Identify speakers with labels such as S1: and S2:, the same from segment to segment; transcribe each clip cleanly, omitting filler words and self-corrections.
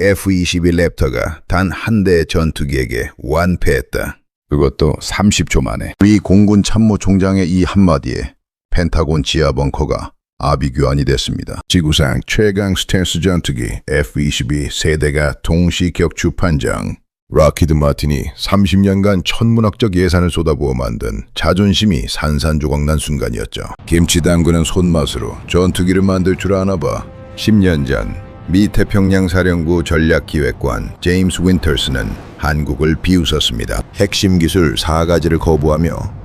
S1: F-22 랩터가 단 한 대의 전투기에게 완패했다. 그것도 30초 만에. 미 공군 참모총장의 이 한마디에 펜타곤 지하 벙커가 아비규환이 됐습니다. 지구상 최강 스텔스 전투기 F-22 세대가 동시 격추 판정. 락히드 마틴이 30년간 천문학적 예산을 쏟아부어 만든 자존심이 산산조각난 순간이었죠. 김치 담그는 손맛으로 전투기를 만들 줄 아나 봐. 10년 전 미 태평양 사령부 전략기획관 제임스 윈터스는 한국을 비웃었습니다. 핵심 기술 4가지를 거부하며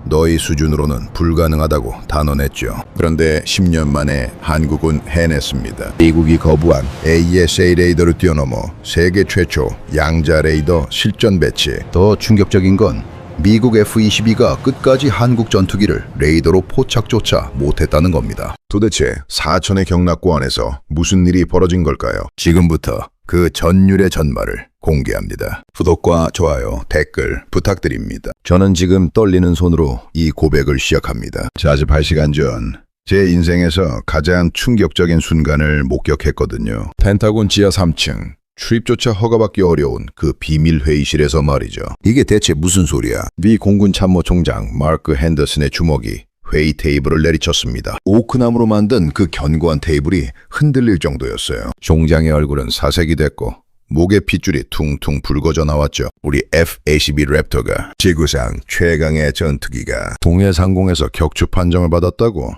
S1: 너희 수준으로는 불가능하다고 단언했죠. 그런데 10년 만에 한국은 해냈습니다. 미국이 거부한 AESA 레이더를 뛰어넘어 세계 최초 양자 레이더 실전 배치. 더 충격적인 건 미국 F-22가 끝까지 한국 전투기를 레이더로 포착조차 못했다는 겁니다. 도대체 사천의 경락고 안에서 무슨 일이 벌어진 걸까요? 지금부터 그 전율의 전말을 공개합니다. 구독과 좋아요, 댓글 부탁드립니다. 저는 지금 떨리는 손으로 이 고백을 시작합니다. 48시간 전 제 인생에서 가장 충격적인 순간을 목격했거든요. 펜타곤 지하 3층. 출입조차 허가받기 어려운 그 비밀 회의실에서 말이죠. 이게 대체 무슨 소리야? 미 공군 참모총장 마크 핸더슨의 주먹이 회의 테이블을 내리쳤습니다. 오크나무로 만든 그 견고한 테이블이 흔들릴 정도였어요. 총장의 얼굴은 사색이 됐고 목에 핏줄이 퉁퉁 붉어져 나왔죠. 우리 F-22 랩터가 지구상 최강의 전투기가 동해상공에서 격추 판정을 받았다고?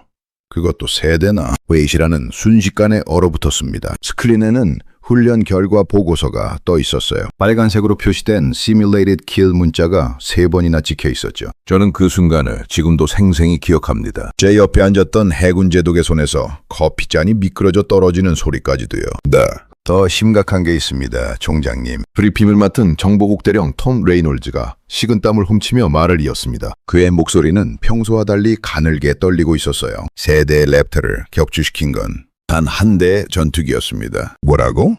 S1: 그것도 3대나. 회의실 안은 순식간에 얼어붙었습니다. 스크린에는 훈련 결과 보고서가 떠 있었어요. 빨간색으로 표시된 Simulated Kill 문자가 3번이나 찍혀 있었죠. 저는 그 순간을 지금도 생생히 기억합니다. 제 옆에 앉았던 해군 제독의 손에서 커피잔이 미끄러져 떨어지는 소리까지도요. 더 심각한 게 있습니다, 총장님. 브리핑을 맡은 정보국 대령 톰 레이놀즈가 식은땀을 훔치며 말을 이었습니다. 그의 목소리는 평소와 달리 가늘게 떨리고 있었어요. 3대의 랩터를 격추시킨 건 단 한 대의 전투기였습니다. 뭐라고?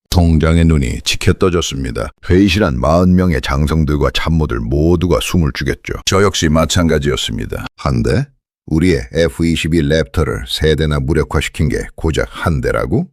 S1: 총장의 눈이 치켜 떠졌습니다. 회의실 안 40명의 장성들과 참모들 모두가 숨을 죽였죠. 저 역시 마찬가지였습니다. 한 대? 우리의 F-22 랩터를 3대나 무력화시킨 게 고작 한 대라고?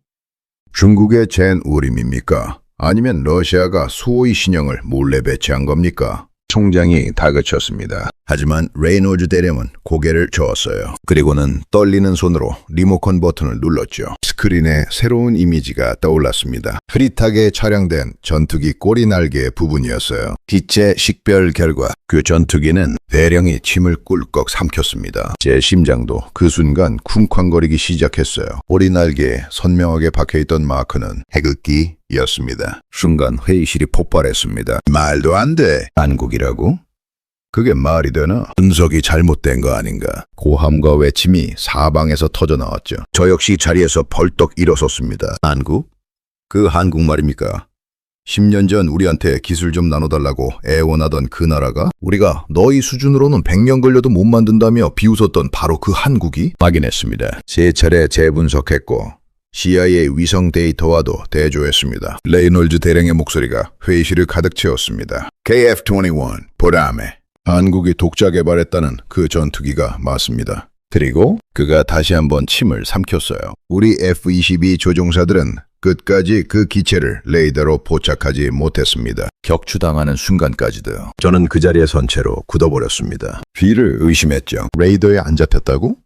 S1: 중국의 젠 우림입니까? 아니면 러시아가 수호의 신형을 몰래 배치한 겁니까? 총장이 다그쳤습니다. 하지만 레이놀즈 대령은 고개를 저었어요. 그리고는 떨리는 손으로 리모컨 버튼을 눌렀죠. 스크린에 새로운 이미지가 떠올랐습니다. 흐릿하게 촬영된 전투기 꼬리 날개 부분이었어요. 빛의 식별 결과 그 전투기는 대령이 침을 꿀꺽 삼켰습니다. 제 심장도 그 순간 쿵쾅거리기 시작했어요. 꼬리 날개에 선명하게 박혀있던 마크는 해극기였습니다. 순간 회의실이 폭발했습니다. 말도 안 돼. 한국이라고? 그게 말이 되나? 분석이 잘못된 거 아닌가? 고함과 외침이 사방에서 터져나왔죠. 저 역시 자리에서 벌떡 일어섰습니다. 한국? 그 한국 말입니까? 10년 전 우리한테 기술 좀 나눠달라고 애원하던 그 나라가 우리가 너희 수준으로는 100년 걸려도 못 만든다며 비웃었던 바로 그 한국이? 확인했습니다. 3차례 재분석했고 CIA 위성 데이터와도 대조했습니다. 레이놀즈 대령의 목소리가 회의실을 가득 채웠습니다. KF-21 보람에 한국이 독자 개발했다는 그 전투기가 맞습니다. 그리고 그가 다시 한번 침을 삼켰어요. 우리 F-22 조종사들은 끝까지 그 기체를 레이더로 포착하지 못했습니다. 격추당하는 순간까지도요. 저는 그 자리에 선 채로 굳어버렸습니다. 뒤를 의심했죠. 레이더에 안 잡혔다고?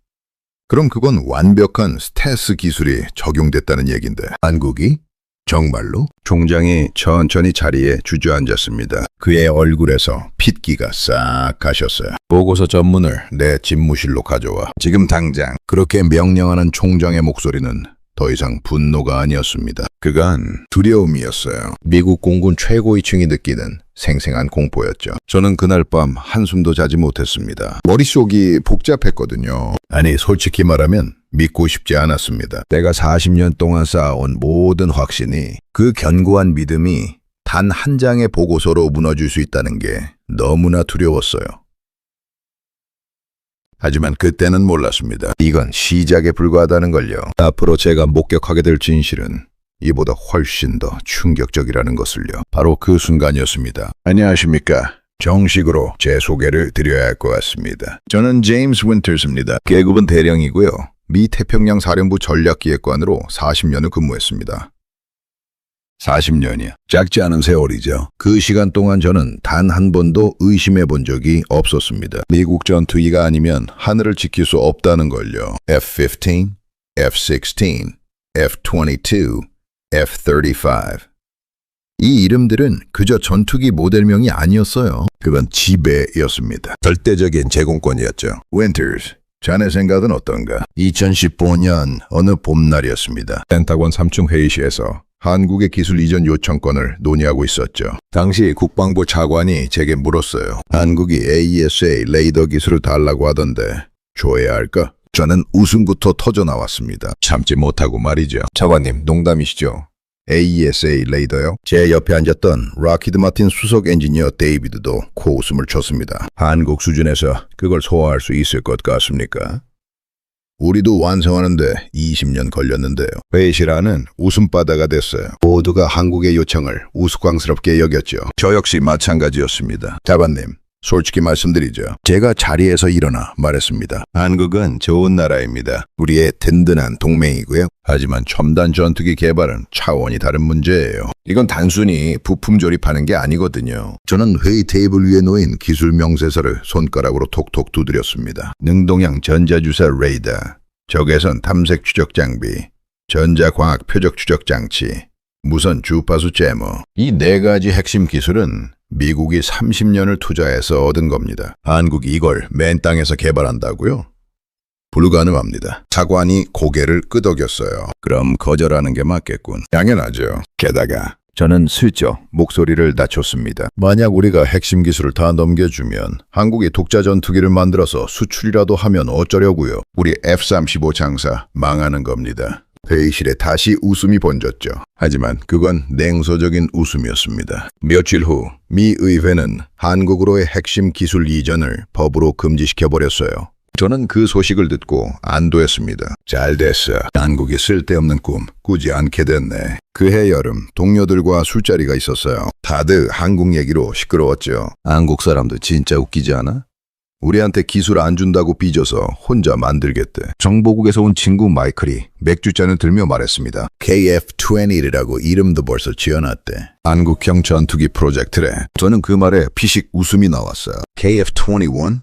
S1: 그럼 그건 완벽한 스텔스 기술이 적용됐다는 얘긴데 한국이? 정말로? 총장이 천천히 자리에 주저앉았습니다. 그의 얼굴에서 핏기가 싹 가셨어요. 보고서 전문을 내 집무실로 가져와. 지금 당장. 그렇게 명령하는 총장의 목소리는 더 이상 분노가 아니었습니다. 그간 두려움이었어요. 미국 공군 최고위층이 느끼는 생생한 공포였죠. 저는 그날 밤 한숨도 자지 못했습니다. 머릿속이 복잡했거든요. 아니 솔직히 말하면 믿고 싶지 않았습니다. 내가 40년 동안 쌓아온 모든 확신이, 그 견고한 믿음이 단 한 장의 보고서로 무너질 수 있다는 게 너무나 두려웠어요. 하지만 그때는 몰랐습니다. 이건 시작에 불과하다는 걸요. 앞으로 제가 목격하게 될 진실은 이보다 훨씬 더 충격적이라는 것을요. 바로 그 순간이었습니다. 안녕하십니까. 정식으로 제 소개를 드려야 할 것 같습니다. 저는 제임스 윈터스입니다. 계급은 대령이고요. 미 태평양 사령부 전략기획관으로 40년을 근무했습니다. 40년이야. 작지 않은 세월이죠. 그 시간 동안 저는 단 한 번도 의심해 본 적이 없었습니다. 미국 전투기가 아니면 하늘을 지킬 수 없다는 걸요. F-15, F-16, F-22, F-35. 이 이름들은 그저 전투기 모델명이 아니었어요. 그건 지배였습니다. 절대적인 제공권이었죠. Winters, 자네 생각은 어떤가? 2015년 어느 봄날이었습니다. 펜타곤 3층 회의실에서 한국의 기술 이전 요청권을 논의하고 있었죠. 당시 국방부 차관이 제게 물었어요. 한국이 AESA 레이더 기술을 달라고 하던데 줘야 할까? 저는 웃음부터 터져 나왔습니다. 참지 못하고 말이죠. 차관님, 농담이시죠? AESA 레이더요? 제 옆에 앉았던 락히드 마틴 수석 엔지니어 데이비드도 코웃음을 쳤습니다. 한국 수준에서 그걸 소화할 수 있을 것 같습니까? 우리도 완성하는데 20년 걸렸는데요. 회의실 안은 웃음바다가 됐어요. 모두가 한국의 요청을 우스꽝스럽게 여겼죠. 저 역시 마찬가지였습니다. 차관님, 솔직히 말씀드리죠. 제가 자리에서 일어나 말했습니다. 한국은 좋은 나라입니다. 우리의 든든한 동맹이고요. 하지만 첨단 전투기 개발은 차원이 다른 문제예요. 이건 단순히 부품 조립하는 게 아니거든요. 저는 회의 테이블 위에 놓인 기술 명세서를 손가락으로 톡톡 두드렸습니다. 능동형 전자주사 레이더, 적외선 탐색 추적 장비, 전자광학 표적 추적 장치, 무선 주파수 제모. 이 네 가지 핵심 기술은 미국이 30년을 투자해서 얻은 겁니다. 한국이 이걸 맨 땅에서 개발한다고요? 불가능합니다. 차관이 고개를 끄덕였어요. 그럼 거절하는 게 맞겠군. 당연하죠. 게다가 저는 슬쩍 목소리를 낮췄습니다. 만약 우리가 핵심 기술을 다 넘겨주면 한국이 독자 전투기를 만들어서 수출이라도 하면 어쩌려고요? 우리 F-35 장사 망하는 겁니다. 회의실에 다시 웃음이 번졌죠. 하지만 그건 냉소적인 웃음이었습니다. 며칠 후 미 의회는 한국으로의 핵심 기술 이전을 법으로 금지시켜버렸어요. 저는 그 소식을 듣고 안도했습니다. 잘 됐어. 한국이 쓸데없는 꿈 꾸지 않게 됐네. 그해 여름 동료들과 술자리가 있었어요. 다들 한국 얘기로 시끄러웠죠. 한국 사람들 진짜 웃기지 않아? 우리한테 기술 안 준다고 삐져서 혼자 만들겠대. 정보국에서 온 친구 마이클이 맥주잔을 들며 말했습니다. KF-21이라고 이름도 벌써 지어놨대. 한국형 전투기 프로젝트래. 저는 그 말에 피식 웃음이 나왔어요. KF-21?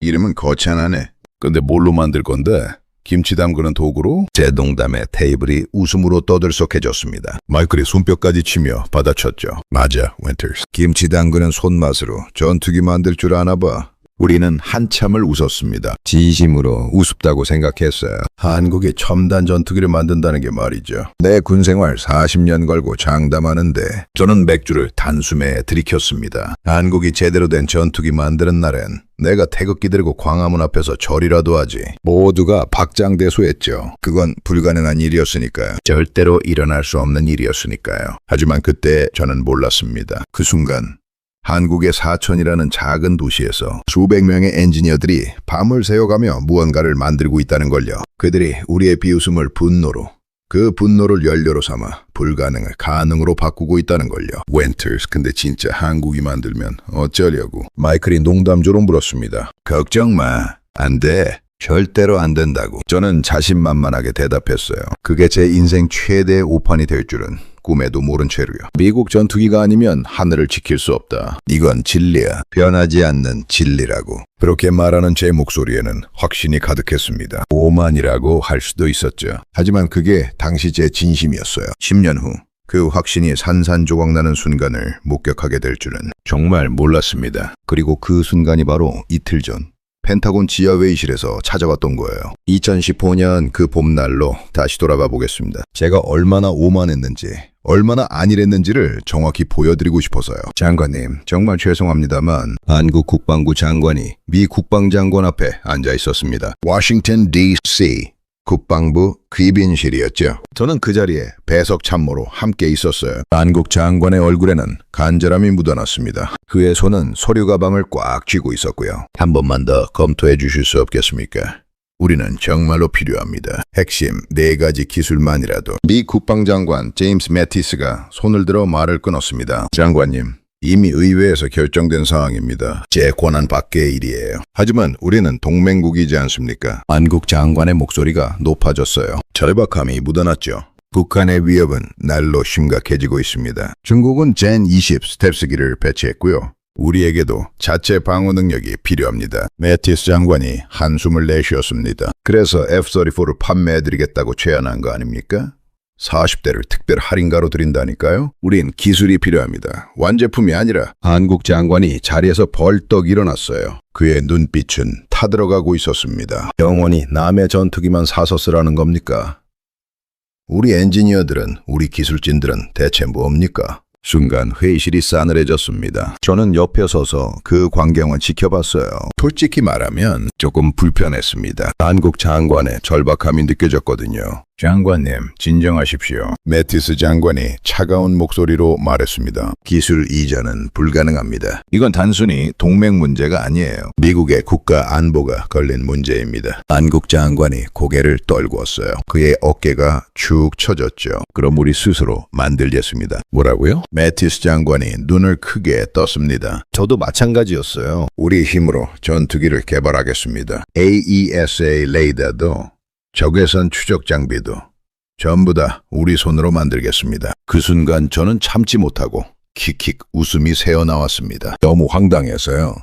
S1: 이름은 거창하네. 근데 뭘로 만들 건데? 김치 담그는 도구로? 제 농담에 테이블이 웃음으로 떠들썩해졌습니다. 마이클이 손뼉까지 치며 받아쳤죠. 맞아, 윈터스. 김치 담그는 손맛으로 전투기 만들 줄 아나 봐. 우리는 한참을 웃었습니다. 진심으로 우습다고 생각했어요. 한국이 첨단 전투기를 만든다는 게 말이죠. 내 군생활 40년 걸고 장담하는데 저는 맥주를 단숨에 들이켰습니다. 한국이 제대로 된 전투기 만드는 날엔 내가 태극기 들고 광화문 앞에서 절이라도 하지. 모두가 박장대소했죠. 그건 불가능한 일이었으니까요. 절대로 일어날 수 없는 일이었으니까요. 하지만 그때 저는 몰랐습니다. 그 순간 한국의 사천이라는 작은 도시에서 수백 명의 엔지니어들이 밤을 새워가며 무언가를 만들고 있다는 걸요. 그들이 우리의 비웃음을 분노로, 그 분노를 연료로 삼아 불가능을 가능으로 바꾸고 있다는 걸요. 윈터스, 근데 진짜 한국이 만들면 어쩌려고? 마이클이 농담조로 물었습니다. 걱정 마. 안 돼. 절대로 안 된다고. 저는 자신만만하게 대답했어요. 그게 제 인생 최대의 오판이 될 줄은 꿈에도 모른 채로요. 미국 전투기가 아니면 하늘을 지킬 수 없다. 이건 진리야. 변하지 않는 진리라고. 그렇게 말하는 제 목소리에는 확신이 가득했습니다. 오만이라고 할 수도 있었죠. 하지만 그게 당시 제 진심이었어요. 10년 후 그 확신이 산산조각나는 순간을 목격하게 될 줄은 정말 몰랐습니다. 그리고 그 순간이 바로 이틀 전 펜타곤 지하회의실에서 찾아왔던 거예요. 2015년 그 봄날로 다시 돌아가 보겠습니다. 제가 얼마나 오만했는지, 얼마나 안일했는지를 정확히 보여드리고 싶어서요. 장관님, 정말 죄송합니다만 한국 국방부 장관이 미 국방장관 앞에 앉아 있었습니다. 워싱턴 DC 국방부 귀빈실이었죠. 저는 그 자리에 배석 참모로 함께 있었어요. 한국 장관의 얼굴에는 간절함이 묻어났습니다. 그의 손은 서류 가방을 꽉 쥐고 있었고요. 한 번만 더 검토해 주실 수 없겠습니까? 우리는 정말로 필요합니다. 핵심 4가지 기술만이라도. 미 국방장관 제임스 매티스가 손을 들어 말을 끊었습니다. 장관님, 이미 의회에서 결정된 사항입니다. 제 권한 밖의 일이에요. 하지만 우리는 동맹국이지 않습니까? 한국 장관의 목소리가 높아졌어요. 절박함이 묻어났죠. 북한의 위협은 날로 심각해지고 있습니다. 중국은 젠20 스텔스기를 배치했고요. 우리에게도 자체 방어 능력이 필요합니다. 매티스 장관이 한숨을 내쉬었습니다. 그래서 F-34를 판매해드리겠다고 제안한 거 아닙니까? 40대를 특별 할인가로 드린다니까요? 우린 기술이 필요합니다. 완제품이 아니라. 한국 장관이 자리에서 벌떡 일어났어요. 그의 눈빛은 타들어가고 있었습니다. 영원히 남의 전투기만 사서 쓰라는 겁니까? 우리 엔지니어들은, 우리 기술진들은 대체 뭡니까? 순간 회의실이 싸늘해졌습니다. 저는 옆에 서서 그 광경을 지켜봤어요. 솔직히 말하면 조금 불편했습니다. 한국 장관의 절박함이 느껴졌거든요. 장관님, 진정하십시오. 매티스 장관이 차가운 목소리로 말했습니다. 기술 이전은 불가능합니다. 이건 단순히 동맹 문제가 아니에요. 미국의 국가 안보가 걸린 문제입니다. 한국 장관이 고개를 떨구었어요. 그의 어깨가 축 처졌죠. 그럼 우리 스스로 만들겠습니다. 뭐라고요? 매티스 장관이 눈을 크게 떴습니다. 저도 마찬가지였어요. 우리 힘으로 전투기를 개발하겠습니다. AESA 레이더도 적외선 추적 장비도 전부 다 우리 손으로 만들겠습니다. 그 순간 저는 참지 못하고 킥킥 웃음이 새어나왔습니다. 너무 황당해서요.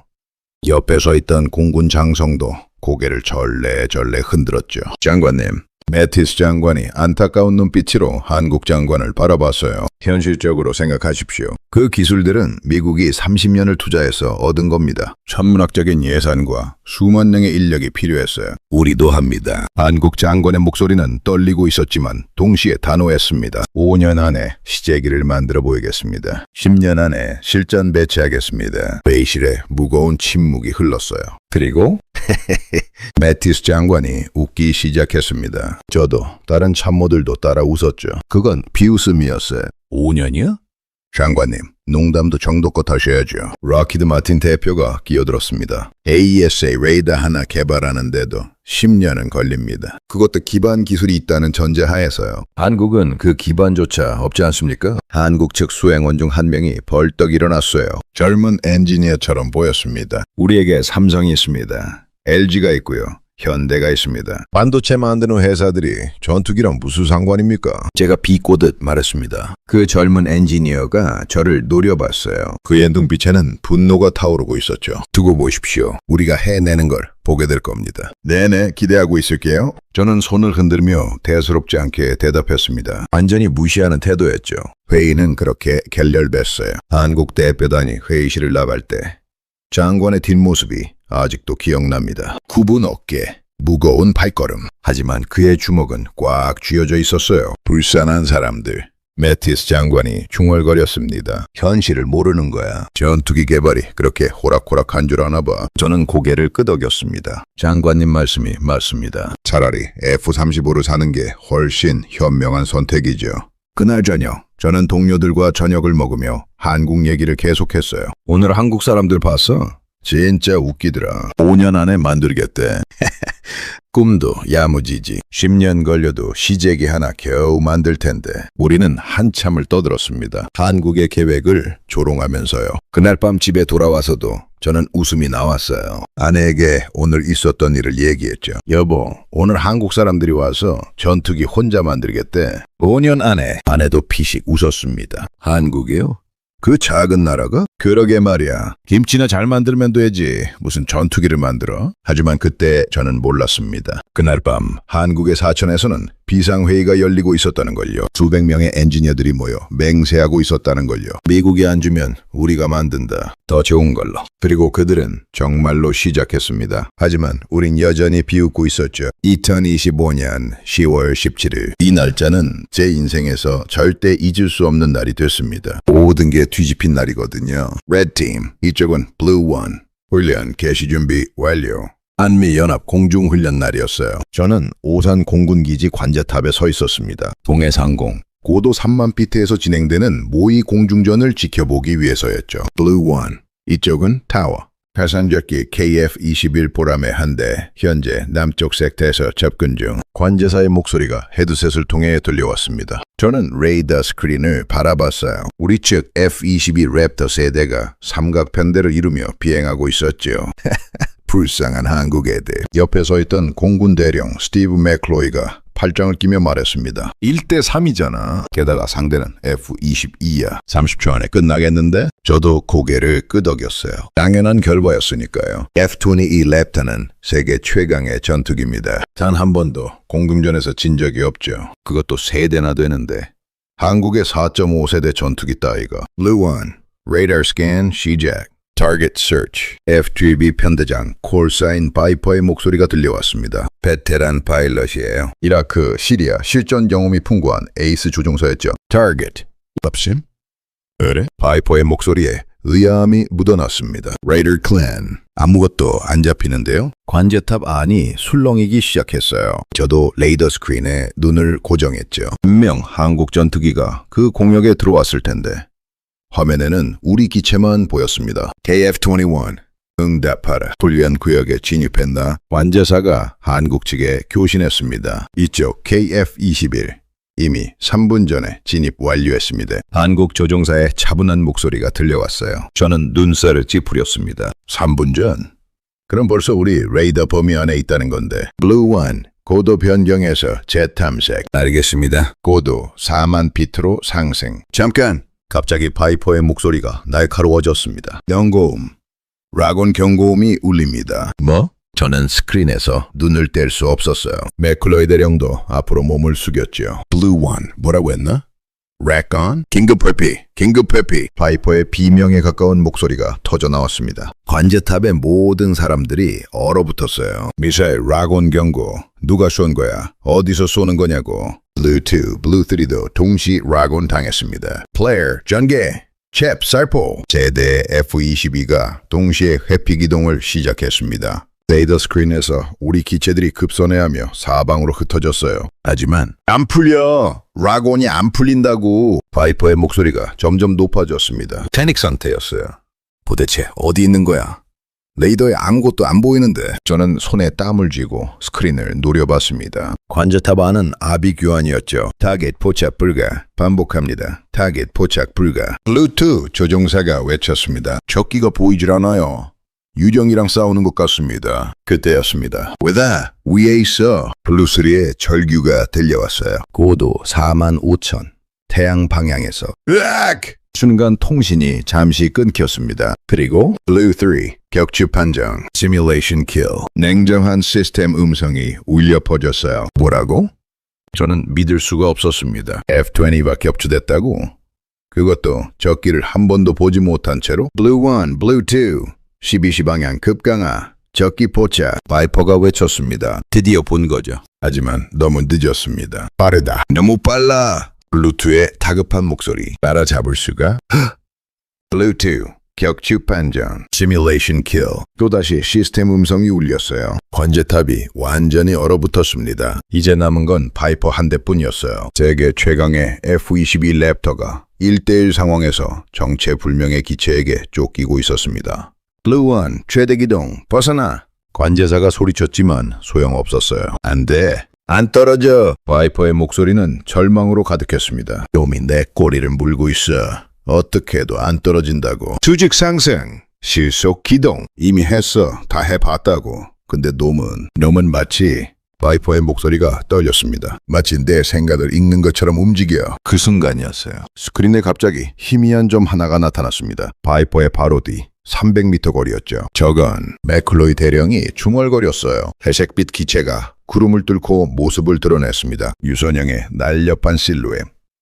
S1: 옆에 서 있던 공군 장성도 고개를 절레절레 흔들었죠. 장관님, 매티스 장관이 안타까운 눈빛으로 한국 장관을 바라봤어요. 현실적으로 생각하십시오. 그 기술들은 미국이 30년을 투자해서 얻은 겁니다. 천문학적인 예산과 수만 명의 인력이 필요했어요. 우리도 합니다. 한국 장관의 목소리는 떨리고 있었지만 동시에 단호했습니다. 5년 안에 시제기를 만들어 보이겠습니다. 10년 안에 실전 배치하겠습니다. 회의실에 무거운 침묵이 흘렀어요. 그리고 매티스 장관이 웃기 시작했습니다. 저도 다른 참모들도 따라 웃었죠. 그건 비웃음이었어요. 5년이요? 장관님, 농담도 정도껏 하셔야죠. 락히드 마틴 대표가 끼어들었습니다. AESA 레이더 하나 개발하는데도 10년은 걸립니다. 그것도 기반 기술이 있다는 전제하에서요. 한국은 그 기반조차 없지 않습니까? 한국 측 수행원 중 한 명이 벌떡 일어났어요. 젊은 엔지니어처럼 보였습니다. 우리에게 삼성이 있습니다. LG가 있고요. 현대가 있습니다. 반도체 만드는 회사들이 전투기랑 무슨 상관입니까? 제가 비꼬듯 말했습니다. 그 젊은 엔지니어가 저를 노려봤어요. 그의 눈빛에는 분노가 타오르고 있었죠. 두고 보십시오. 우리가 해내는 걸 보게 될 겁니다. 네네, 기대하고 있을게요. 저는 손을 흔들며 대수롭지 않게 대답했습니다. 완전히 무시하는 태도였죠. 회의는 그렇게 결렬됐어요. 한국 대표단이 회의실을 나갈 때 장관의 뒷모습이 아직도 기억납니다. 굽은 어깨, 무거운 발걸음. 하지만 그의 주먹은 꽉 쥐어져 있었어요. 불쌍한 사람들. 매티스 장관이 중얼거렸습니다. 현실을 모르는 거야. 전투기 개발이 그렇게 호락호락한 줄 아나 봐. 저는 고개를 끄덕였습니다. 장관님 말씀이 맞습니다. 차라리 F-35를 사는 게 훨씬 현명한 선택이죠. 그날 저녁, 저는 동료들과 저녁을 먹으며 한국 얘기를 계속했어요. 오늘 한국 사람들 봤어? 진짜 웃기더라. 5년 안에 만들겠대. 꿈도 야무지지. 10년 걸려도 시제기 하나 겨우 만들 텐데 우리는 한참을 떠들었습니다. 한국의 계획을 조롱하면서요. 그날 밤 집에 돌아와서도 저는 웃음이 나왔어요. 아내에게 오늘 있었던 일을 얘기했죠. 여보, 오늘 한국 사람들이 와서 전투기 혼자 만들겠대. 5년 안에. 아내도 피식 웃었습니다. 한국이요? 그 작은 나라가? 그러게 말이야. 김치나 잘 만들면 되지. 무슨 전투기를 만들어? 하지만 그때 저는 몰랐습니다. 그날 밤 한국의 사천에서는 비상회의가 열리고 있었다는 걸요. 수백 명의 엔지니어들이 모여 맹세하고 있었다는 걸요. 미국이 안 주면 우리가 만든다. 더 좋은 걸로. 그리고 그들은 정말로 시작했습니다. 하지만 우린 여전히 비웃고 있었죠. 2025년 10월 17일. 이 날짜는 제 인생에서 절대 잊을 수 없는 날이 됐습니다. 모든 게 뒤집힌 날이거든요. Red Team, 이쪽은 Blue One. 훈련 개시 준비 완료. 한미연합 공중훈련 날이었어요. 저는 오산 공군기지 관제탑에 서 있었습니다. 동해상공. 고도 3만 피트에서 진행되는 모의 공중전을 지켜보기 위해서였죠. Blue One. 이쪽은 타워. 파산적기 KF-21 보람의 한 대, 현재 남쪽 섹터에서 접근 중. 관제사의 목소리가 헤드셋을 통해 들려왔습니다. 저는 레이더 스크린을 바라봤어요. 우리 측 F-22 랩터 세대가 삼각편대를 이루며 비행하고 있었죠. 불쌍한 한국 애들. 옆에 서 있던 공군 대령 스티브 맥클로이가 팔짱을 끼며 말했습니다. 1대3이잖아. 게다가 상대는 F-22야. 30초 안에 끝나겠는데? 저도 고개를 끄덕였어요. 당연한 결과였으니까요. F-22 랩터는 세계 최강의 전투기입니다. 단 한 번도 공중전에서 진 적이 없죠. 그것도 3대나 되는데. 한국의 4.5세대 전투기 따위가 Blue One, Radar Scan 시작, Target Search, F-3B 편대장 콜사인 바이퍼의 목소리가 들려왔습니다. 베테랑 파일럿이에요. 이라크, 시리아 실전 경험이 풍부한 에이스 조종사였죠. Target, 답심? 그래? 바이퍼의 목소리에 의아함이 묻어났습니다. Raider Clan, 아무것도 안 잡히는데요? 관제탑 안이 술렁이기 시작했어요. 저도 레이더 스크린에 눈을 고정했죠. 분명 한국 전투기가 그 공역에 들어왔을 텐데 화면에는 우리 기체만 보였습니다. KF-21, 응답하라. 불리한 구역에 진입했나? 관제사가 한국 측에 교신했습니다. 이쪽 KF-21. 이미 3분 전에 진입 완료했습니다. 한국 조종사의 차분한 목소리가 들려왔어요. 저는 눈살을 찌푸렸습니다. 3분 전? 그럼 벌써 우리 레이더 범위 안에 있다는 건데. Blue One, 고도 변경해서 재탐색. 알겠습니다. 고도 4만 피트로 상승. 잠깐! 갑자기 바이퍼의 목소리가 날카로워졌습니다. 경고음. 라곤 경고음이 울립니다. 뭐? 저는 스크린에서 눈을 뗄 수 없었어요. 맥클로이 대령도 앞으로 몸을 숙였죠. Blue One, 뭐라고 했나? 렉온? 긴급 회피, 긴급 회피. 바이퍼의 비명에 가까운 목소리가 터져나왔습니다. 관제탑의 모든 사람들이 얼어붙었어요. 미사일 라곤 경고. 누가 쏜 거야? 어디서 쏘는 거냐고. Blue 2, Blue 3도 동시 라곤 당했습니다. 플레이어, 전개. 챕, 살포. 제대 F-22가 동시에 회피 기동을 시작했습니다. 레이더 스크린에서 우리 기체들이 급선회하며 사방으로 흩어졌어요. 하지만 안 풀려. 라곤이 안 풀린다고. 바이퍼의 목소리가 점점 높아졌습니다. 패닉 상태였어요. 도대체 어디 있는 거야? 레이더에 아무것도 안 보이는데. 저는 손에 땀을 쥐고 스크린을 노려봤습니다. 관제탑 안은 아비 규환이었죠. 타겟 포착 불가. 반복합니다. 타겟 포착 불가. 블루2 조종사가 외쳤습니다. 적기가 보이질 않아요. 유령이랑 싸우는 것 같습니다. 그때였습니다. 왜다? 위에 있어. 블루3의 절규가 들려왔어요. 고도 45,000. 태양 방향에서. 으악! 순간 통신이 잠시 끊겼습니다. 그리고 블루3 격추 판정. 시뮬레이션 킬. 냉정한 시스템 음성이 울려 퍼졌어요. 뭐라고? 저는 믿을 수가 없었습니다. F-20가 격추됐다고? 그것도 적기를 한 번도 보지 못한 채로? 블루1, 블루2. 12시 방향 급강하, 적기 포착. 바이퍼가 외쳤습니다. 드디어 본 거죠. 하지만 너무 늦었습니다. 빠르다. 너무 빨라. 블루2의 다급한 목소리. 따라잡을 수가? 블루2, 격추 판정. 시뮬레이션 킬. 또다시 시스템 음성이 울렸어요. 관제탑이 완전히 얼어붙었습니다. 이제 남은 건 바이퍼 한 대뿐이었어요. 세계 최강의 F-22 랩터가 1대1 상황에서 정체불명의 기체에게 쫓기고 있었습니다. 블루1, 최대 기동, 벗어나! 관제사가 소리쳤지만 소용없었어요. 안 돼! 안 떨어져! 바이퍼의 목소리는 절망으로 가득했습니다. 놈이 내 꼬리를 물고 있어. 어떻게 해도 안 떨어진다고. 수직 상승, 실속 기동. 이미 했어. 다 해봤다고. 근데 놈은 마치... 바이퍼의 목소리가 떨렸습니다. 마치 내 생각을 읽는 것처럼 움직여. 그 순간이었어요. 스크린에 갑자기 희미한 점 하나가 나타났습니다. 바이퍼의 바로 뒤 300m 거리였죠. 저건 맥클로이 대령이 중얼거렸어요. 회색빛 기체가 구름을 뚫고 모습을 드러냈습니다. 유선형의 날렵한 실루엣,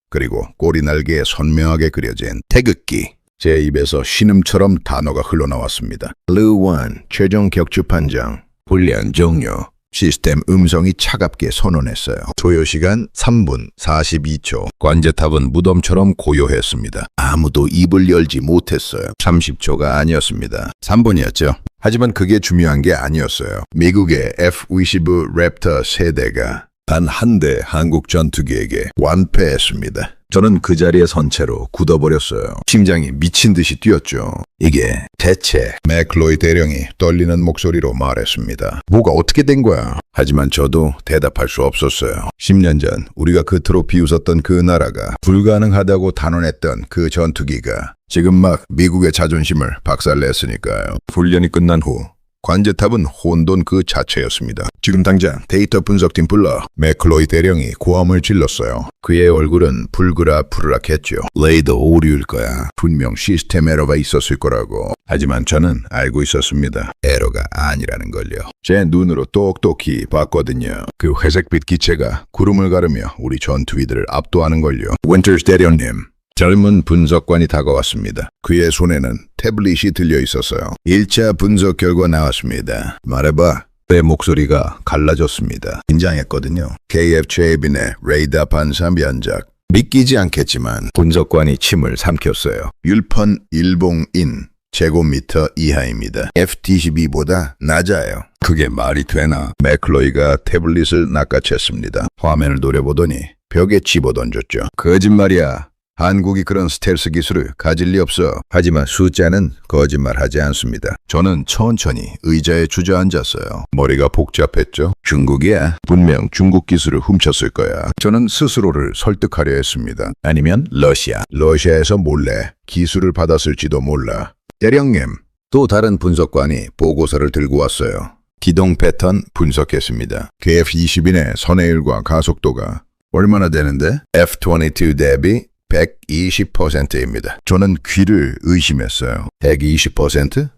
S1: 그리고 꼬리 날개에 선명하게 그려진 태극기. 제 입에서 신음처럼 단어가 흘러나왔습니다. 블루1, 최종 격추 판정. 훈련 종료. 시스템 음성이 차갑게 선언했어요. 소요시간 3분 42초. 관제탑은 무덤처럼 고요했습니다. 아무도 입을 열지 못했어요. 30초가 아니었습니다. 3분이었죠. 하지만 그게 중요한 게 아니었어요. 미국의 F-22 랩터 세대가 단 한 대 한국 전투기에게 완패했습니다. 저는 그 자리에 선 채로 굳어버렸어요. 심장이 미친 듯이 뛰었죠. 이게 대체... 맥클로이 대령이 떨리는 목소리로 말했습니다. 뭐가 어떻게 된 거야? 하지만 저도 대답할 수 없었어요. 10년 전 우리가 그토록 비웃었던 그 나라가 불가능하다고 단언했던 그 전투기가 지금 막 미국의 자존심을 박살냈으니까요. 훈련이 끝난 후 관제탑은 혼돈 그 자체였습니다. 지금 당장 데이터 분석팀 불러. 맥클로이 대령이 고함을 질렀어요. 그의 얼굴은 불그락불락했죠. 레이더 오류일 거야. 분명 시스템 에러가 있었을 거라고. 하지만 저는 알고 있었습니다. 에러가 아니라는 걸요. 제 눈으로 똑똑히 봤거든요. 그 회색빛 기체가 구름을 가르며 우리 전투기들을 압도하는 걸요. 윈터스 대령님. 젊은 분석관이 다가왔습니다. 그의 손에는 태블릿이 들려 있었어요. 1차 분석 결과 나왔습니다. 말해봐. 내 목소리가 갈라졌습니다. 긴장했거든요. KF-최빈의 레이더 반사 면적. 믿기지 않겠지만 분석관이 침을 삼켰어요. 율펀 일봉인 제곱미터 이하입니다. FT12보다 낮아요. 그게 말이 되나? 맥클로이가 태블릿을 낚아챘습니다. 화면을 노려보더니 벽에 집어던졌죠. 거짓말이야. 한국이 그런 스텔스 기술을 가질 리 없어. 하지만 숫자는 거짓말하지 않습니다. 저는 천천히 의자에 주저앉았어요. 머리가 복잡했죠. 중국이야. 분명 중국 기술을 훔쳤을 거야. 저는 스스로를 설득하려 했습니다. 아니면 러시아. 러시아에서 몰래 기술을 받았을지도 몰라. 대령님. 또 다른 분석관이 보고서를 들고 왔어요. 기동 패턴 분석했습니다. KF-21의 선회율과 가속도가 얼마나 되는데? F-22 대비 120%입니다. 저는 귀를 의심했어요. 120%?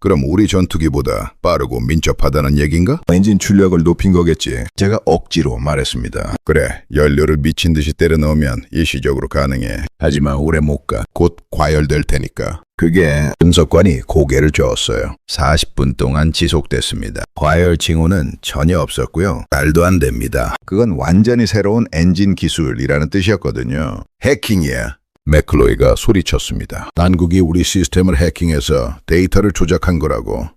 S1: 그럼 우리 전투기보다 빠르고 민첩하다는 얘긴가? 엔진 출력을 높인 거겠지. 제가 억지로 말했습니다. 그래, 연료를 미친 듯이 때려 넣으면 일시적으로 가능해. 하지만 오래 못 가. 곧 과열될 테니까. 그게 분석관이 고개를 저었어요. 40분 동안 지속됐습니다. 과열 징후는 전혀 없었고요. 말도 안 됩니다. 그건 완전히 새로운 엔진 기술이라는 뜻이었거든요. 해킹이야. 맥클로이가 소리쳤습니다. 한국이 우리 시스템을 해킹해서 데이터를 조작한 거라고.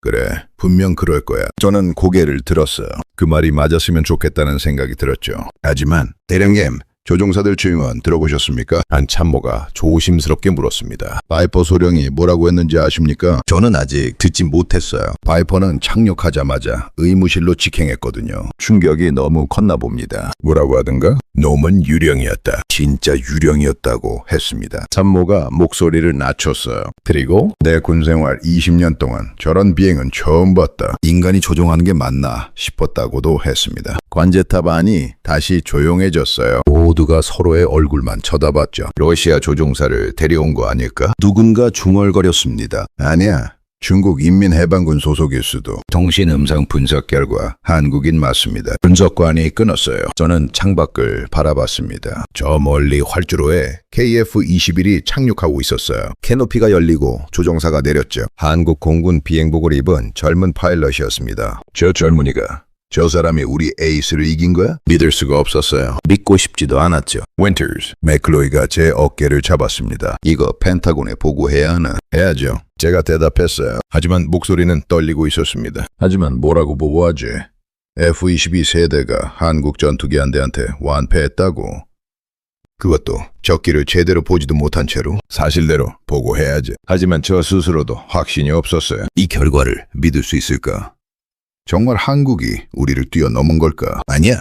S1: 그래, 분명 그럴 거야. 저는 고개를 들었어요. 그 말이 맞았으면 좋겠다는 생각이 들었죠. 하지만 대령님, 조종사들 증언 들어보셨습니까? 한 참모가 조심스럽게 물었습니다. 바이퍼 소령이 뭐라고 했는지 아십니까? 저는 아직 듣지 못했어요. 바이퍼는 착륙하자마자 의무실로 직행했거든요. 충격이 너무 컸나 봅니다. 뭐라고 하던가? 놈은 유령이었다. 진짜 유령이었다고 했습니다. 참모가 목소리를 낮췄어요. 그리고 내 군생활 20년 동안 저런 비행은 처음 봤다. 인간이 조종하는 게 맞나 싶었다고도 했습니다. 관제탑 안이 다시 조용해졌어요. 모두가 서로의 얼굴만 쳐다봤죠. 러시아 조종사를 데려온 거 아닐까? 누군가 중얼거렸습니다. 아니야. 중국 인민해방군 소속일 수도. 통신 음성 분석 결과 한국인 맞습니다. 분석관이 끊었어요. 저는 창밖을 바라봤습니다. 저 멀리 활주로에 KF-21이 착륙하고 있었어요. 캐노피가 열리고 조종사가 내렸죠. 한국 공군 비행복을 입은 젊은 파일럿이었습니다. 저 젊은이가 저 사람이 우리 에이스를 이긴 거야? 믿을 수가 없었어요. 믿고 싶지도 않았죠. 윈터스, 맥클로이가 제 어깨를 잡았습니다. 이거 펜타곤에 보고해야 하나? 해야죠. 제가 대답했어요. 하지만 목소리는 떨리고 있었습니다. 하지만 뭐라고 보고하지? F-22 세대가 한국 전투기 한 대한테 완패했다고. 그것도 적기를 제대로 보지도 못한 채로 사실대로 보고해야지. 하지만 저 스스로도 확신이 없었어요. 이 결과를 믿을 수 있을까? 정말 한국이 우리를 뛰어넘은 걸까? 아니야.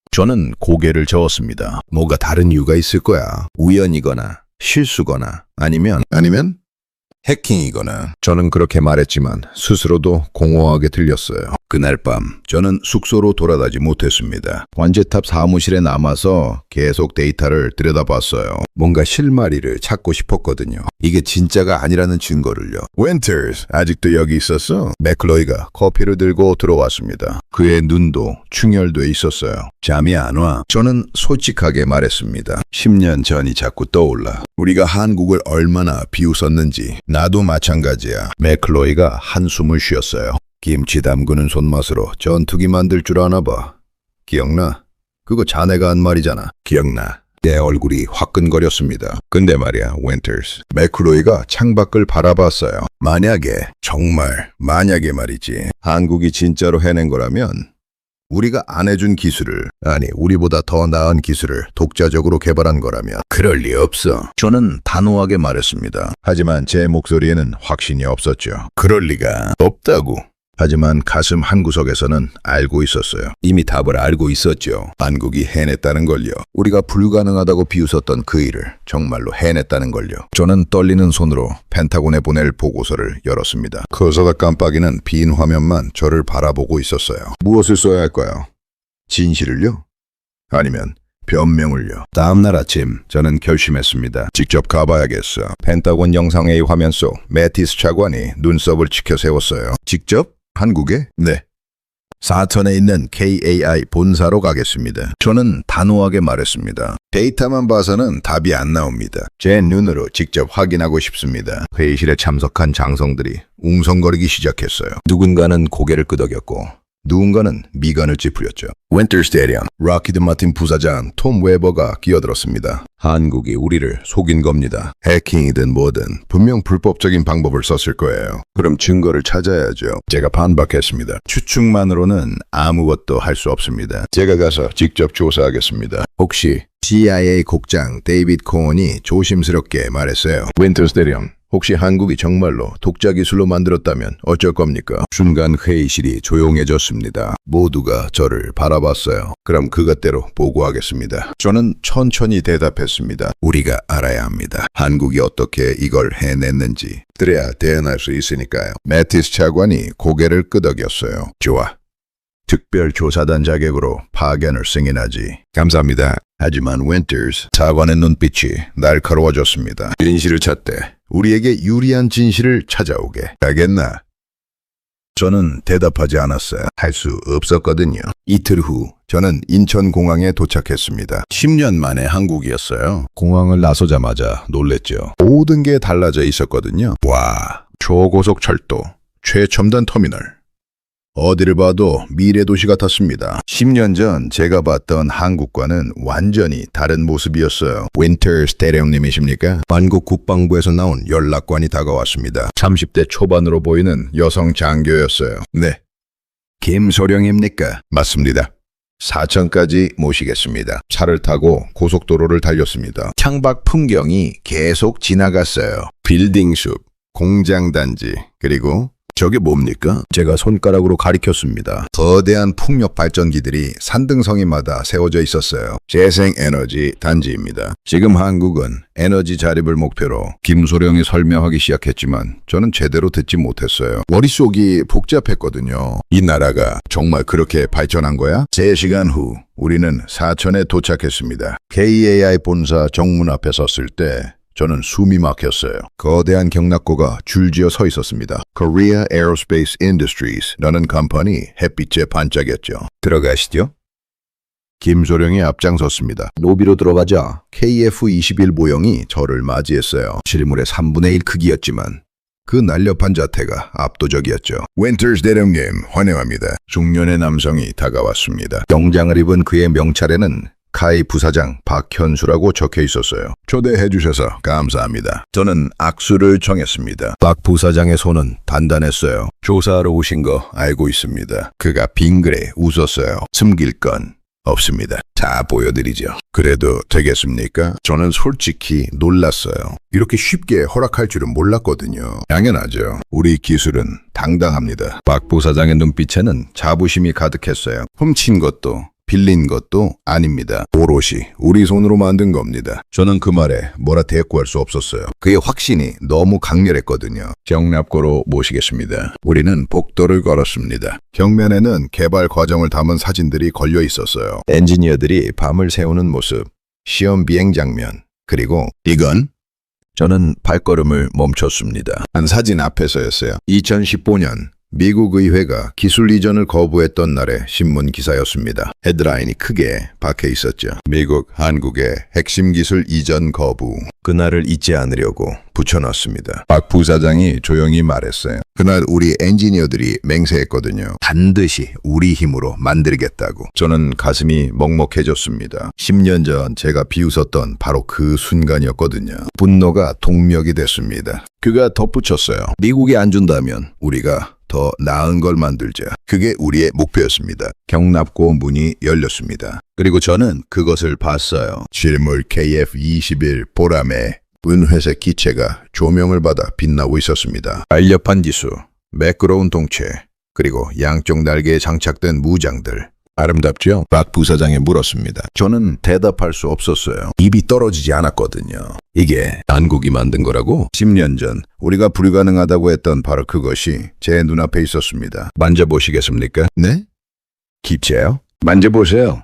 S1: 저는 고개를 저었습니다. 뭐가 다른 이유가 있을 거야. 우연이거나 실수거나 아니면 해킹이거나. 저는 그렇게 말했지만 스스로도 공허하게 들렸어요. 그날 밤 저는 숙소로 돌아가지 못했습니다. 관제탑 사무실에 남아서 계속 데이터를 들여다봤어요. 뭔가 실마리를 찾고 싶었거든요. 이게 진짜가 아니라는 증거를요. 윈터스, 아직도 여기 있었어? 맥클로이가 커피를 들고 들어왔습니다. 그의 눈도 충혈돼 있었어요. 잠이 안 와. 저는 솔직하게 말했습니다. 10년 전이 자꾸 떠올라. 우리가 한국을 얼마나 비웃었는지. 나도 마찬가지야. 맥클로이가 한숨을 쉬었어요. 김치 담그는 손맛으로 전투기 만들 줄 아나 봐. 기억나? 그거 자네가 한 말이잖아. 기억나. 내 얼굴이 화끈거렸습니다. 근데 말이야, 윈터스. 맥클로이가 창밖을 바라봤어요. 정말 만약에 말이지. 한국이 진짜로 해낸 거라면 우리가 안 해준 기술을, 아니 우리보다 더 나은 기술을 독자적으로 개발한 거라면 그럴 리 없어. 저는 단호하게 말했습니다. 하지만 제 목소리에는 확신이 없었죠. 그럴 리가 없다고. 하지만 가슴 한구석에서는 알고 있었어요. 이미 답을 알고 있었죠. 한국이 해냈다는 걸요. 우리가 불가능하다고 비웃었던 그 일을 정말로 해냈다는 걸요. 저는 떨리는 손으로 펜타곤에 보낼 보고서를 열었습니다. 커서다 깜빡이는 빈 화면만 저를 바라보고 있었어요. 무엇을 써야 할까요? 진실을요? 아니면 변명을요? 다음날 아침 저는 결심했습니다. 직접 가봐야겠어. 펜타곤 영상회의 화면 속 매티스 차관이 눈썹을 치켜 세웠어요. 직접? 한국에? 네. 사천에 있는 KAI 본사로 가겠습니다. 저는 단호하게 말했습니다. 데이터만 봐서는 답이 안 나옵니다. 제 눈으로 직접 확인하고 싶습니다. 회의실에 참석한 장성들이 웅성거리기 시작했어요. 누군가는 고개를 끄덕였고 누군가는 미간을 찌푸렸죠. 윈터 스테디엄, 락히드 마틴 부사장 톰 웨버가 끼어들었습니다. 한국이 우리를 속인 겁니다. 해킹이든 뭐든 분명 불법적인 방법을 썼을 거예요. 그럼 증거를 찾아야죠. 제가 반박했습니다. 추측만으로는 아무것도 할 수 없습니다. 제가 가서 직접 조사하겠습니다. 혹시 CIA 국장 데이비드 코언이 조심스럽게 말했어요. 윈터 스테디엄, 혹시 한국이 정말로 독자 기술로 만들었다면 어쩔 겁니까? 순간 회의실이 조용해졌습니다. 모두가 저를 바라봤어요. 그럼 그것대로 보고하겠습니다. 저는 천천히 대답했습니다. 우리가 알아야 합니다. 한국이 어떻게 이걸 해냈는지. 그래야 대응할 수 있으니까요. 매티스 차관이 고개를 끄덕였어요. 좋아. 특별조사단 자격으로 파견을 승인하지. 감사합니다. 하지만 윈터스 차관의 눈빛이 날카로워졌습니다. 진실을 찾되 우리에게 유리한 진실을 찾아오게. 알겠나? 저는 대답하지 않았어요. 할 수 없었거든요. 이틀 후 저는 인천공항에 도착했습니다. 10년 만에 한국이었어요. 공항을 나서자마자 놀랬죠. 모든 게 달라져 있었거든요. 와, 초고속철도, 최첨단 터미널. 어디를 봐도 미래 도시 같았습니다. 10년 전 제가 봤던 한국과는 완전히 다른 모습이었어요. 윈터 스테디엄님이십니까? 한국 국방부에서 나온 연락관이 다가왔습니다. 30대 초반으로 보이는 여성 장교였어요. 네. 김소령입니까? 맞습니다. 사천까지 모시겠습니다. 차를 타고 고속도로를 달렸습니다. 창밖 풍경이 계속 지나갔어요. 빌딩 숲, 공장단지, 그리고 저게 뭡니까? 제가 손가락으로 가리켰습니다. 거대한 풍력 발전기들이 산등성이마다 세워져 있었어요. 재생에너지 단지입니다. 지금 한국은 에너지 자립을 목표로 김소령이 설명하기 시작했지만 저는 제대로 듣지 못했어요. 머릿속이 복잡했거든요. 이 나라가 정말 그렇게 발전한 거야? 3시간 후 우리는 사천에 도착했습니다. KAI 본사 정문 앞에 섰을 때 저는 숨이 막혔어요. 거대한 경락고가 줄지어 서 있었습니다. Korea Aerospace Industries라는 컴퍼니 햇빛에 반짝였죠. 들어가시죠. 김소령이 앞장섰습니다. 로비로 들어가자 KF-21 모형이 저를 맞이했어요. 실물의 3분의 1 크기였지만 그 날렵한 자태가 압도적이었죠. 윈터스 대령님 환영합니다. 중년의 남성이 다가왔습니다. 정장을 입은 그의 명찰에는 카이 부사장 박현수라고 적혀 있었어요. 초대해 주셔서 감사합니다. 저는 악수를 청했습니다. 박 부사장의 손은 단단했어요. 조사하러 오신 거 알고 있습니다. 그가 빙그레 웃었어요. 숨길 건 없습니다. 다 보여드리죠. 그래도 되겠습니까? 저는 솔직히 놀랐어요. 이렇게 쉽게 허락할 줄은 몰랐거든요. 당연하죠. 우리 기술은 당당합니다. 박 부사장의 눈빛에는 자부심이 가득했어요. 훔친 것도 빌린 것도 아닙니다. 오롯이 우리 손으로 만든 겁니다. 저는 그 말에 뭐라 대꾸할 수 없었어요. 그의 확신이 너무 강렬했거든요. 경납고로 모시겠습니다. 우리는 복도를 걸었습니다. 벽면에는 개발 과정을 담은 사진들이 걸려 있었어요. 엔지니어들이 밤을 새우는 모습, 시험 비행 장면, 그리고 이건? 저는 발걸음을 멈췄습니다. 한 사진 앞에서였어요. 2015년 미국 의회가 기술 이전을 거부했던 날의 신문 기사였습니다. 헤드라인이 크게 박혀 있었죠. 미국, 한국의 핵심 기술 이전 거부. 그날을 잊지 않으려고 붙여놨습니다. 박 부사장이 조용히 말했어요. 그날 우리 엔지니어들이 맹세했거든요. 반드시 우리 힘으로 만들겠다고. 저는 가슴이 먹먹해졌습니다. 10년 전 제가 비웃었던 바로 그 순간이었거든요. 분노가 동력이 됐습니다. 그가 덧붙였어요. 미국이 안 준다면 우리가 더 나은 걸 만들자. 그게 우리의 목표였습니다. 경납고 문이 열렸습니다. 그리고 저는 그것을 봤어요. 실물 KF-21 보람에 은회색 기체가 조명을 받아 빛나고 있었습니다. 알렵한 기수, 매끄러운 동체, 그리고 양쪽 날개에 장착된 무장들. 아름답죠? 박 부사장이 물었습니다. 저는 대답할 수 없었어요. 입이 떨어지지 않았거든요. 이게 한국이 만든 거라고? 10년 전 우리가 불가능하다고 했던 바로 그것이 제 눈앞에 있었습니다. 만져보시겠습니까? 네? 기체요? 만져보세요.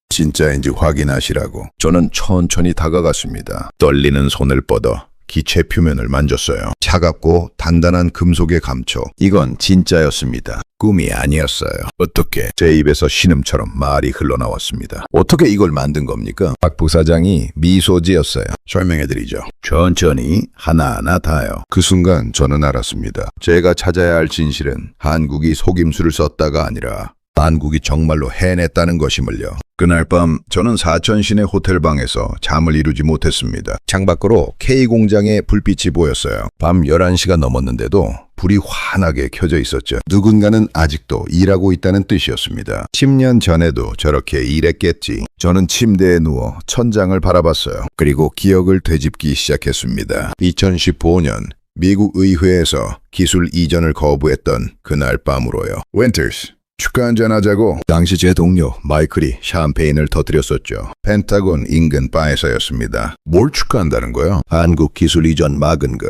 S1: 진짜인지 확인하시라고. 저는 천천히 다가갔습니다. 떨리는 손을 뻗어 기체 표면을 만졌어요. 차갑고 단단한 금속의 감촉. 이건 진짜였습니다. 꿈이 아니었어요. 어떻게? 제 입에서 신음처럼 말이 흘러나왔습니다. 어떻게 이걸 만든 겁니까? 박 부사장이 미소 지었어요. 설명해드리죠. 천천히 하나하나 다요. 그 순간 저는 알았습니다. 제가 찾아야 할 진실은 한국이 속임수를 썼다가 아니라 한국이 정말로 해냈다는 것임을요. 그날 밤 저는 사천시내 호텔방에서 잠을 이루지 못했습니다. 창밖으로 K공장의 불빛이 보였어요. 밤 11시가 넘었는데도 불이 환하게 켜져 있었죠. 누군가는 아직도 일하고 있다는 뜻이었습니다. 10년 전에도 저렇게 일했겠지. 저는 침대에 누워 천장을 바라봤어요. 그리고 기억을 되짚기 시작했습니다. 2015년 미국 의회에서 기술 이전을 거부했던 그날 밤으로요. 윈터스. 축하 한잔 하자고. 당시 제 동료 마이클이 샴페인을 터뜨렸었죠. 펜타곤 인근 바에서였습니다. 뭘 축하한다는 거야? 한국 기술 이전 막은 거.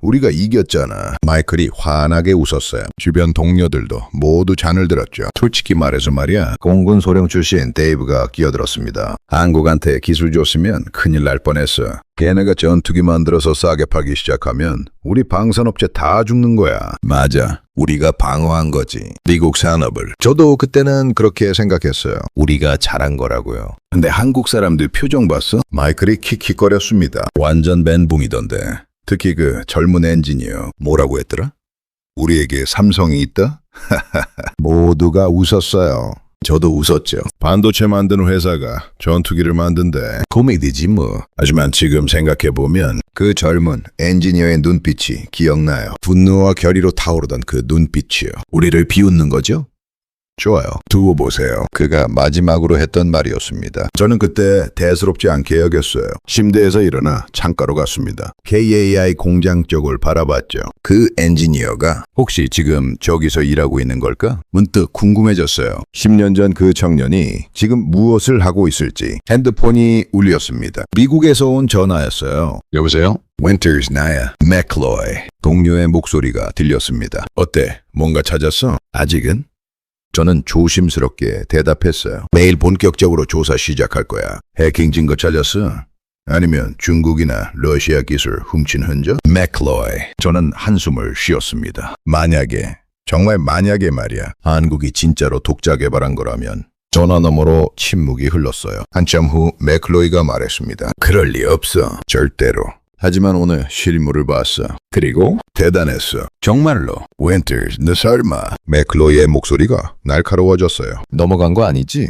S1: 우리가 이겼잖아. 마이클이 환하게 웃었어요. 주변 동료들도 모두 잔을 들었죠. 솔직히 말해서 말이야. 공군 소령 출신 데이브가 끼어들었습니다. 한국한테 기술 줬으면 큰일 날 뻔했어. 걔네가 전투기 만들어서 싸게 팔기 시작하면 우리 방산업체 다 죽는 거야. 맞아. 우리가 방어한 거지. 미국 산업을. 저도 그때는 그렇게 생각했어요. 우리가 잘한 거라고요. 근데 한국 사람들 표정 봤어? 마이클이 킥킥거렸습니다. 완전 멘붕이던데. 특히 그 젊은 엔지니어. 뭐라고 했더라? 우리에게 삼성이 있다? 모두가 웃었어요. 저도 웃었죠. 반도체 만드는 회사가 전투기를 만든대. 코미디지 뭐. 하지만 지금 생각해보면 그 젊은 엔지니어의 눈빛이 기억나요. 분노와 결의로 타오르던 그 눈빛이요. 우리를 비웃는 거죠? 좋아요. 두고 보세요. 그가 마지막으로 했던 말이었습니다. 저는 그때 대수롭지 않게 여겼어요. 침대에서 일어나 창가로 갔습니다. KAI 공장 쪽을 바라봤죠. 그 엔지니어가 혹시 지금 저기서 일하고 있는 걸까? 문득 궁금해졌어요. 10년 전 그 청년이 지금 무엇을 하고 있을지. 핸드폰이 울렸습니다. 미국에서 온 전화였어요. 여보세요? 윈터스 나야. 맥클로이. 동료의 목소리가 들렸습니다. 어때? 뭔가 찾았어? 아직은? 저는 조심스럽게 대답했어요. 매일 본격적으로 조사 시작할 거야. 해킹 증거 찾았어? 아니면 중국이나 러시아 기술 훔친 흔적? 맥클로이. 저는 한숨을 쉬었습니다. 만약에, 정말 만약에 말이야. 한국이 진짜로 독자 개발한 거라면. 전화 너머로 침묵이 흘렀어요. 한참 후 맥클로이가 말했습니다. 그럴 리 없어. 절대로. 하지만 오늘 실물을 봤어. 그리고 대단했어. 정말로. 윈터스, 너 설마. 맥클로이의 목소리가 날카로워졌어요. 넘어간 거 아니지?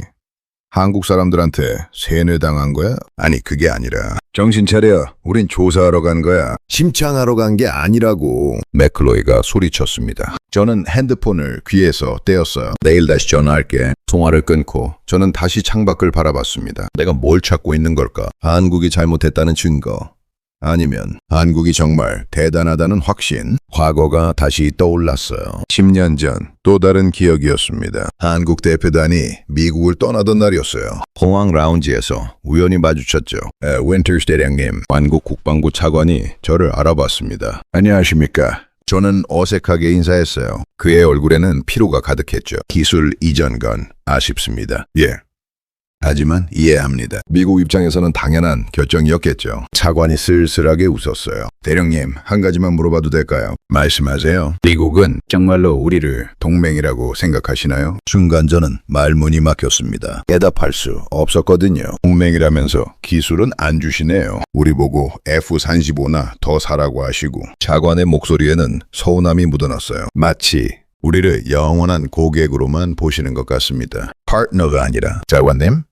S1: 한국 사람들한테 세뇌당한 거야? 아니 그게 아니라. 정신 차려. 우린 조사하러 간 거야. 심창하러 간 게 아니라고. 맥클로이가 소리쳤습니다. 저는 핸드폰을 귀에서 떼었어요. 내일 다시 전화할게. 통화를 끊고 저는 다시 창밖을 바라봤습니다. 내가 뭘 찾고 있는 걸까? 한국이 잘못했다는 증거. 아니면 한국이 정말 대단하다는 확신, 과거가 다시 떠올랐어요. 10년 전 또 다른 기억이었습니다. 한국 대표단이 미국을 떠나던 날이었어요. 공항 라운지에서 우연히 마주쳤죠. 윈터스 대령님, 한국 국방부 차관이 저를 알아봤습니다. 안녕하십니까? 저는 어색하게 인사했어요. 그의 얼굴에는 피로가 가득했죠. 기술 이전 건 아쉽습니다. 예. 하지만 이해합니다. 미국 입장에서는 당연한 결정이었겠죠. 차관이 쓸쓸하게 웃었어요. 대령님, 한 가지만 물어봐도 될까요? 말씀하세요. 미국은 정말로 우리를 동맹이라고 생각하시나요? 순간 저는 말문이 막혔습니다. 대답할 수 없었거든요. 동맹이라면서 기술은 안 주시네요. 우리 보고 F-35나 더 사라고 하시고. 차관의 목소리에는 서운함이 묻어났어요. 마치 우리를 영원한 고객으로만 보시는 것 같습니다. 파트너가 아니라. 차관님?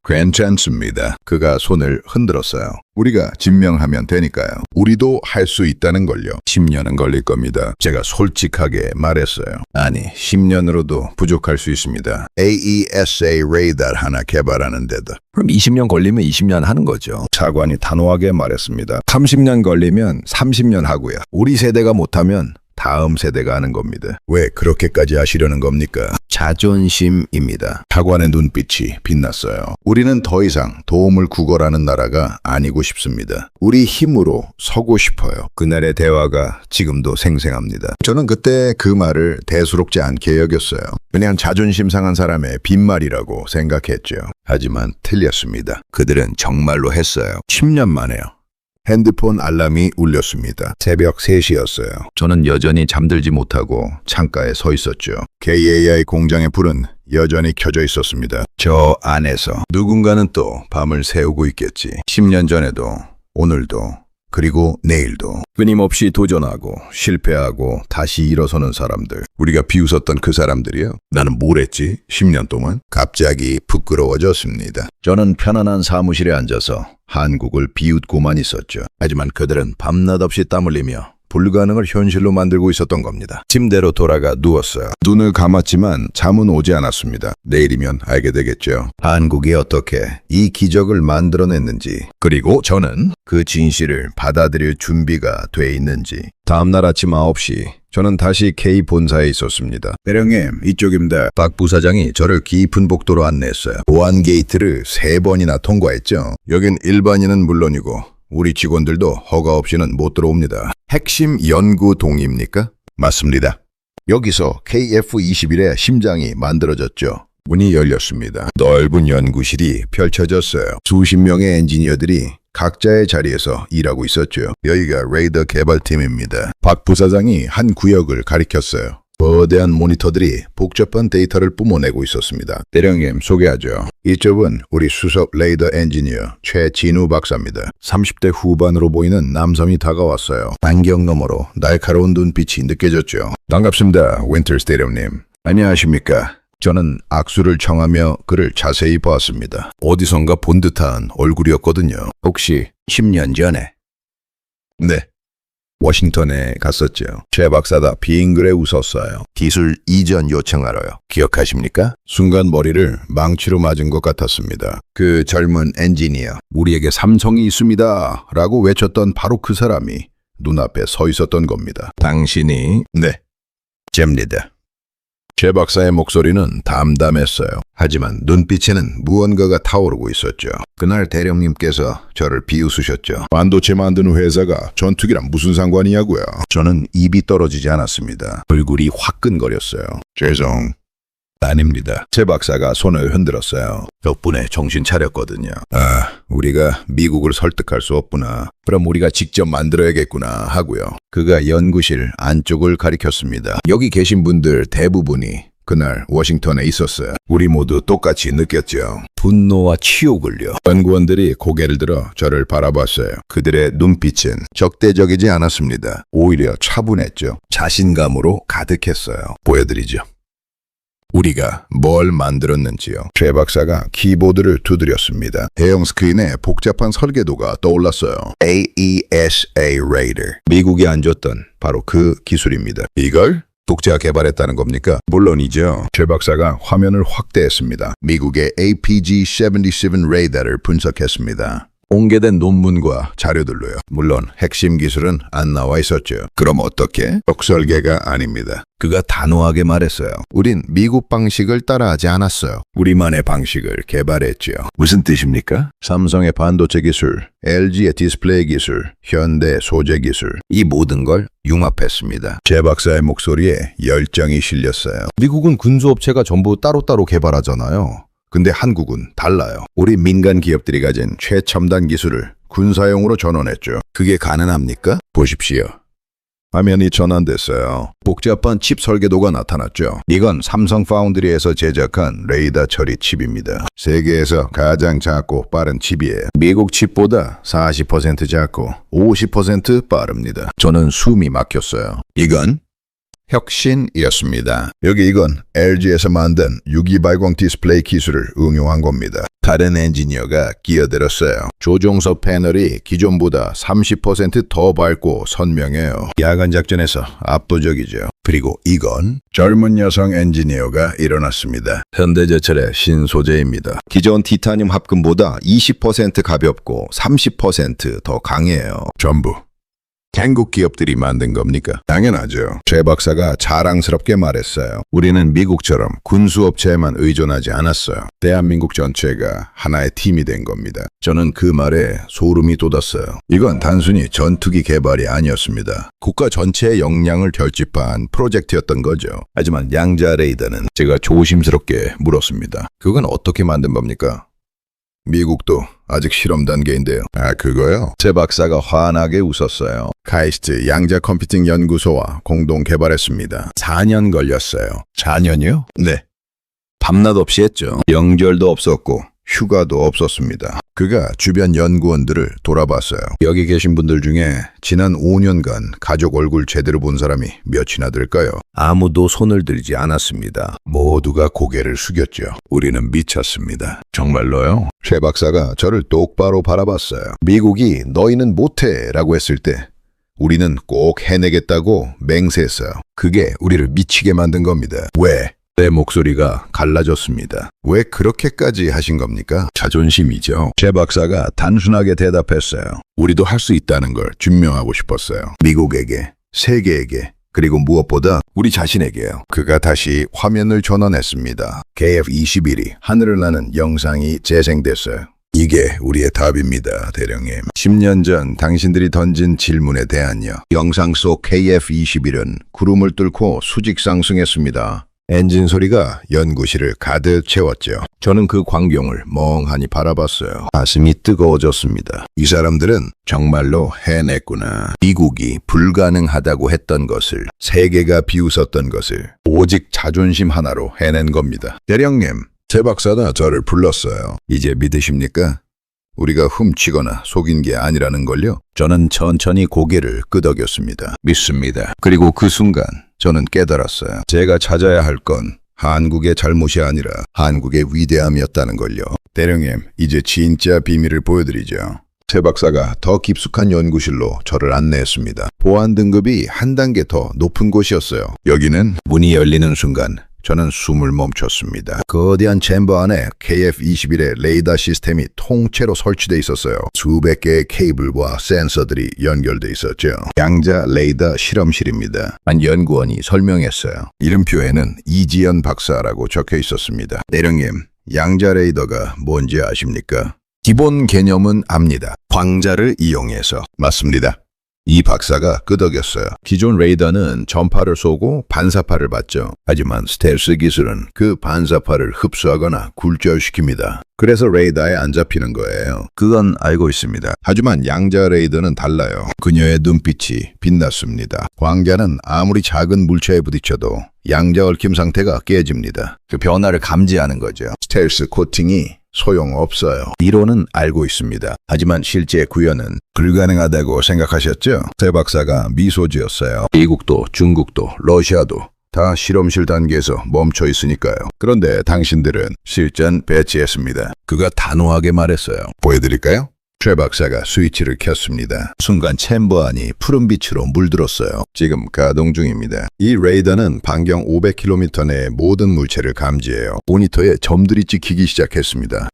S1: 괜찮습니다. 그가 손을 흔들었어요. 우리가 증명하면 되니까요. 우리도 할 수 있다는 걸요. 10년은 걸릴 겁니다. 제가 솔직하게 말했어요. 아니, 10년으로도 부족할 수 있습니다. AESA 레이더 하나 개발하는데도. 그럼 20년 걸리면 20년 하는 거죠. 차관이 단호하게 말했습니다. 30년 걸리면 30년 하고요. 우리 세대가 못하면 다음 세대가 하는 겁니다. 왜 그렇게까지 하시려는 겁니까? 자존심입니다. 학원의 눈빛이 빛났어요. 우리는 더 이상 도움을 구걸하는 나라가 아니고 싶습니다. 우리 힘으로 서고 싶어요. 그날의 대화가 지금도 생생합니다. 저는 그때 그 말을 대수롭지 않게 여겼어요. 그냥 자존심 상한 사람의 빈말이라고 생각했죠. 하지만 틀렸습니다. 그들은 정말로 했어요. 10년 만에요. 핸드폰 알람이 울렸습니다. 새벽 3시였어요. 저는 여전히 잠들지 못하고 창가에 서 있었죠. KAI 공장의 불은 여전히 켜져 있었습니다. 저 안에서 누군가는 또 밤을 새우고 있겠지. 10년 전에도, 오늘도, 그리고 내일도 끊임없이 도전하고 실패하고 다시 일어서는 사람들. 우리가 비웃었던 그 사람들이요. 나는 뭘 했지? 10년 동안? 갑자기 부끄러워졌습니다. 저는 편안한 사무실에 앉아서 한국을 비웃고만 있었죠. 하지만 그들은 밤낮 없이 땀 흘리며 불가능을 현실로 만들고 있었던 겁니다. 침대로 돌아가 누웠어요. 눈을 감았지만 잠은 오지 않았습니다. 내일이면 알게 되겠죠. 한국이 어떻게 이 기적을 만들어냈는지, 그리고 저는 그 진실을 받아들일 준비가 돼 있는지. 다음날 아침 9시 저는 다시 K 본사에 있었습니다. 대령님, 이쪽입니다. 박 부사장이 저를 깊은 복도로 안내했어요. 보안 게이트를 3번이나 통과했죠. 여긴 일반인은 물론이고 우리 직원들도 허가 없이는 못 들어옵니다. 핵심 연구동입니까? 맞습니다. 여기서 KF-21의 심장이 만들어졌죠. 문이 열렸습니다. 넓은 연구실이 펼쳐졌어요. 수십 명의 엔지니어들이 각자의 자리에서 일하고 있었죠. 여기가 레이더 개발팀입니다. 박 부사장이 한 구역을 가리켰어요. 거대한 모니터들이 복잡한 데이터를 뿜어내고 있었습니다. 대령님, 소개하죠. 이쪽은 우리 수석 레이더 엔지니어 최진우 박사입니다. 30대 후반으로 보이는 남성이 다가왔어요. 안경 너머로 날카로운 눈빛이 느껴졌죠. 반갑습니다, 윈터스 대령님. 안녕하십니까. 저는 악수를 청하며 그를 자세히 보았습니다. 어디선가 본 듯한 얼굴이었거든요. 혹시 10년 전에? 네. 워싱턴에 갔었죠. 최 박사가 빙그레 웃었어요. 기술 이전 요청하러요. 기억하십니까? 순간 머리를 망치로 맞은 것 같았습니다. 그 젊은 엔지니어, 우리에게 삼성이 있습니다 라고 외쳤던 바로 그 사람이 눈앞에 서 있었던 겁니다. 당신이? 네. 잽니다. 최 박사의 목소리는 담담했어요. 하지만 눈빛에는 무언가가 타오르고 있었죠. 그날 대령님께서 저를 비웃으셨죠. 반도체 만드는 회사가 전투기랑 무슨 상관이냐고요. 저는 입이 떨어지지 않았습니다. 얼굴이 화끈거렸어요. 죄송. 아닙니다. 최 박사가 손을 흔들었어요. 덕분에 정신 차렸거든요. 우리가 미국을 설득할 수 없구나. 그럼 우리가 직접 만들어야겠구나 하고요. 그가 연구실 안쪽을 가리켰습니다. 여기 계신 분들 대부분이 그날 워싱턴에 있었어요. 우리 모두 똑같이 느꼈죠. 분노와 치욕을요. 연구원들이 고개를 들어 저를 바라봤어요. 그들의 눈빛은 적대적이지 않았습니다. 오히려 차분했죠. 자신감으로 가득했어요. 보여드리죠. 우리가 뭘 만들었는지요. 최 박사가 키보드를 두드렸습니다. 대형 스크린에 복잡한 설계도가 떠올랐어요. AESA Raider. 미국이 안 줬던 바로 그 기술입니다. 이걸 독자 개발했다는 겁니까? 물론이죠. 최 박사가 화면을 확대했습니다. 미국의 APG-77 레이더를 분석했습니다. 공개된 논문과 자료들로요. 물론 핵심 기술은 안 나와 있었죠. 그럼 어떻게? 역설계가 아닙니다. 그가 단호하게 말했어요. 우린 미국 방식을 따라하지 않았어요. 우리만의 방식을 개발했죠. 무슨 뜻입니까? 삼성의 반도체 기술, LG의 디스플레이 기술, 현대의 소재 기술, 이 모든 걸 융합했습니다. 제 박사의 목소리에 열정이 실렸어요. 미국은 군수업체가 전부 따로따로 개발하잖아요. 근데 한국은 달라요. 우리 민간 기업들이 가진 최첨단 기술을 군사용으로 전원했죠. 그게 가능합니까? 보십시오. 화면이 전환됐어요. 복잡한 칩 설계도가 나타났죠. 이건 삼성 파운드리에서 제작한 레이더 처리 칩입니다. 세계에서 가장 작고 빠른 칩이에요. 미국 칩보다 40% 작고 50% 빠릅니다. 저는 숨이 막혔어요. 이건 혁신이었습니다. 이건 LG에서 만든 유기발광 디스플레이 기술을 응용한 겁니다. 다른 엔지니어가 끼어들었어요. 조종석 패널이 기존보다 30% 더 밝고 선명해요. 야간 작전에서 압도적이죠. 그리고 이건 젊은 여성 엔지니어가 일어났습니다. 현대제철의 신소재입니다. 기존 티타늄 합금보다 20% 가볍고 30% 더 강해요. 전부 한국 기업들이 만든 겁니까? 당연하죠. 최 박사가 자랑스럽게 말했어요. 우리는 미국처럼 군수업체에만 의존하지 않았어요. 대한민국 전체가 하나의 팀이 된 겁니다. 저는 그 말에 소름이 돋았어요. 이건 단순히 전투기 개발이 아니었습니다. 국가 전체의 역량을 결집한 프로젝트였던 거죠. 하지만 양자 레이더는 제가 조심스럽게 물었습니다. 그건 어떻게 만든 겁니까? 미국도 아직 실험 단계인데요. 아, 그거요? 최 박사가 환하게 웃었어요. 카이스트 양자 컴퓨팅 연구소와 공동 개발했습니다. 4년 걸렸어요. 4년이요? 네. 밤낮 없이 했죠. 명절도 없었고 휴가도 없었습니다. 그가 주변 연구원들을 돌아봤어요. 여기 계신 분들 중에 지난 5년간 가족 얼굴 제대로 본 사람이 몇이나 될까요? 아무도 손을 들지 않았습니다. 모두가 고개를 숙였죠. 우리는 미쳤습니다. 정말로요? 최 박사가 저를 똑바로 바라봤어요. 미국이 너희는 못해 라고 했을 때 우리는 꼭 해내겠다고 맹세했어요. 그게 우리를 미치게 만든 겁니다. 왜? 내 목소리가 갈라졌습니다. 왜 그렇게까지 하신 겁니까? 자존심이죠. 최 박사가 단순하게 대답했어요. 우리도 할 수 있다는 걸 증명하고 싶었어요. 미국에게, 세계에게, 그리고 무엇보다 우리 자신에게요. 그가 다시 화면을 전환했습니다. KF-21이 하늘을 나는 영상이 재생됐어요. 이게 우리의 답입니다, 대령님. 10년 전 당신들이 던진 질문에 대한요. 영상 속 KF-21은 구름을 뚫고 수직 상승했습니다. 엔진 소리가 연구실을 가득 채웠죠. 저는 그 광경을 멍하니 바라봤어요. 가슴이 뜨거워졌습니다. 이 사람들은 정말로 해냈구나. 미국이 불가능하다고 했던 것을, 세계가 비웃었던 것을 오직 자존심 하나로 해낸 겁니다. 대령님, 최 박사가 저를 불렀어요. 이제 믿으십니까? 우리가 훔치거나 속인 게 아니라는 걸요. 저는 천천히 고개를 끄덕였습니다. 믿습니다. 그리고 그 순간 저는 깨달았어요. 제가 찾아야 할 건 한국의 잘못이 아니라 한국의 위대함이었다는 걸요. 대령님, 이제 진짜 비밀을 보여드리죠. 최 박사가 더 깊숙한 연구실로 저를 안내했습니다. 보안 등급이 한 단계 더 높은 곳이었어요. 여기는 문이 열리는 순간 저는 숨을 멈췄습니다. 거대한 챔버 안에 KF-21의 레이더 시스템이 통째로 설치돼 있었어요. 수백 개의 케이블과 센서들이 연결돼 있었죠. 양자 레이더 실험실입니다. 한 연구원이 설명했어요. 이름표에는 이지연 박사라고 적혀 있었습니다. 대령님, 양자 레이더가 뭔지 아십니까? 기본 개념은 압니다. 광자를 이용해서. 맞습니다. 이 박사가 끄덕였어요. 기존 레이더는 전파를 쏘고 반사파를 받죠. 하지만 스텔스 기술은 그 반사파를 흡수하거나 굴절시킵니다. 그래서 레이더에 안 잡히는 거예요. 그건 알고 있습니다. 하지만 양자 레이더는 달라요. 그녀의 눈빛이 빛났습니다. 광자는 아무리 작은 물체에 부딪혀도 양자 얽힘 상태가 깨집니다. 그 변화를 감지하는 거죠. 스텔스 코팅이 소용없어요. 이론은 알고 있습니다. 하지만 실제 구현은 불가능하다고 생각하셨죠? 최 박사가 미소 지었어요. 미국도 중국도 러시아도 다 실험실 단계에서 멈춰 있으니까요. 그런데 당신들은 실전 배치했습니다. 그가 단호하게 말했어요. 보여드릴까요? 최 박사가 스위치를 켰습니다. 순간 챔버 안이 푸른빛으로 물들었어요. 지금 가동 중입니다. 이 레이더는 반경 500km 내의 모든 물체를 감지해요. 모니터에 점들이 찍히기 시작했습니다.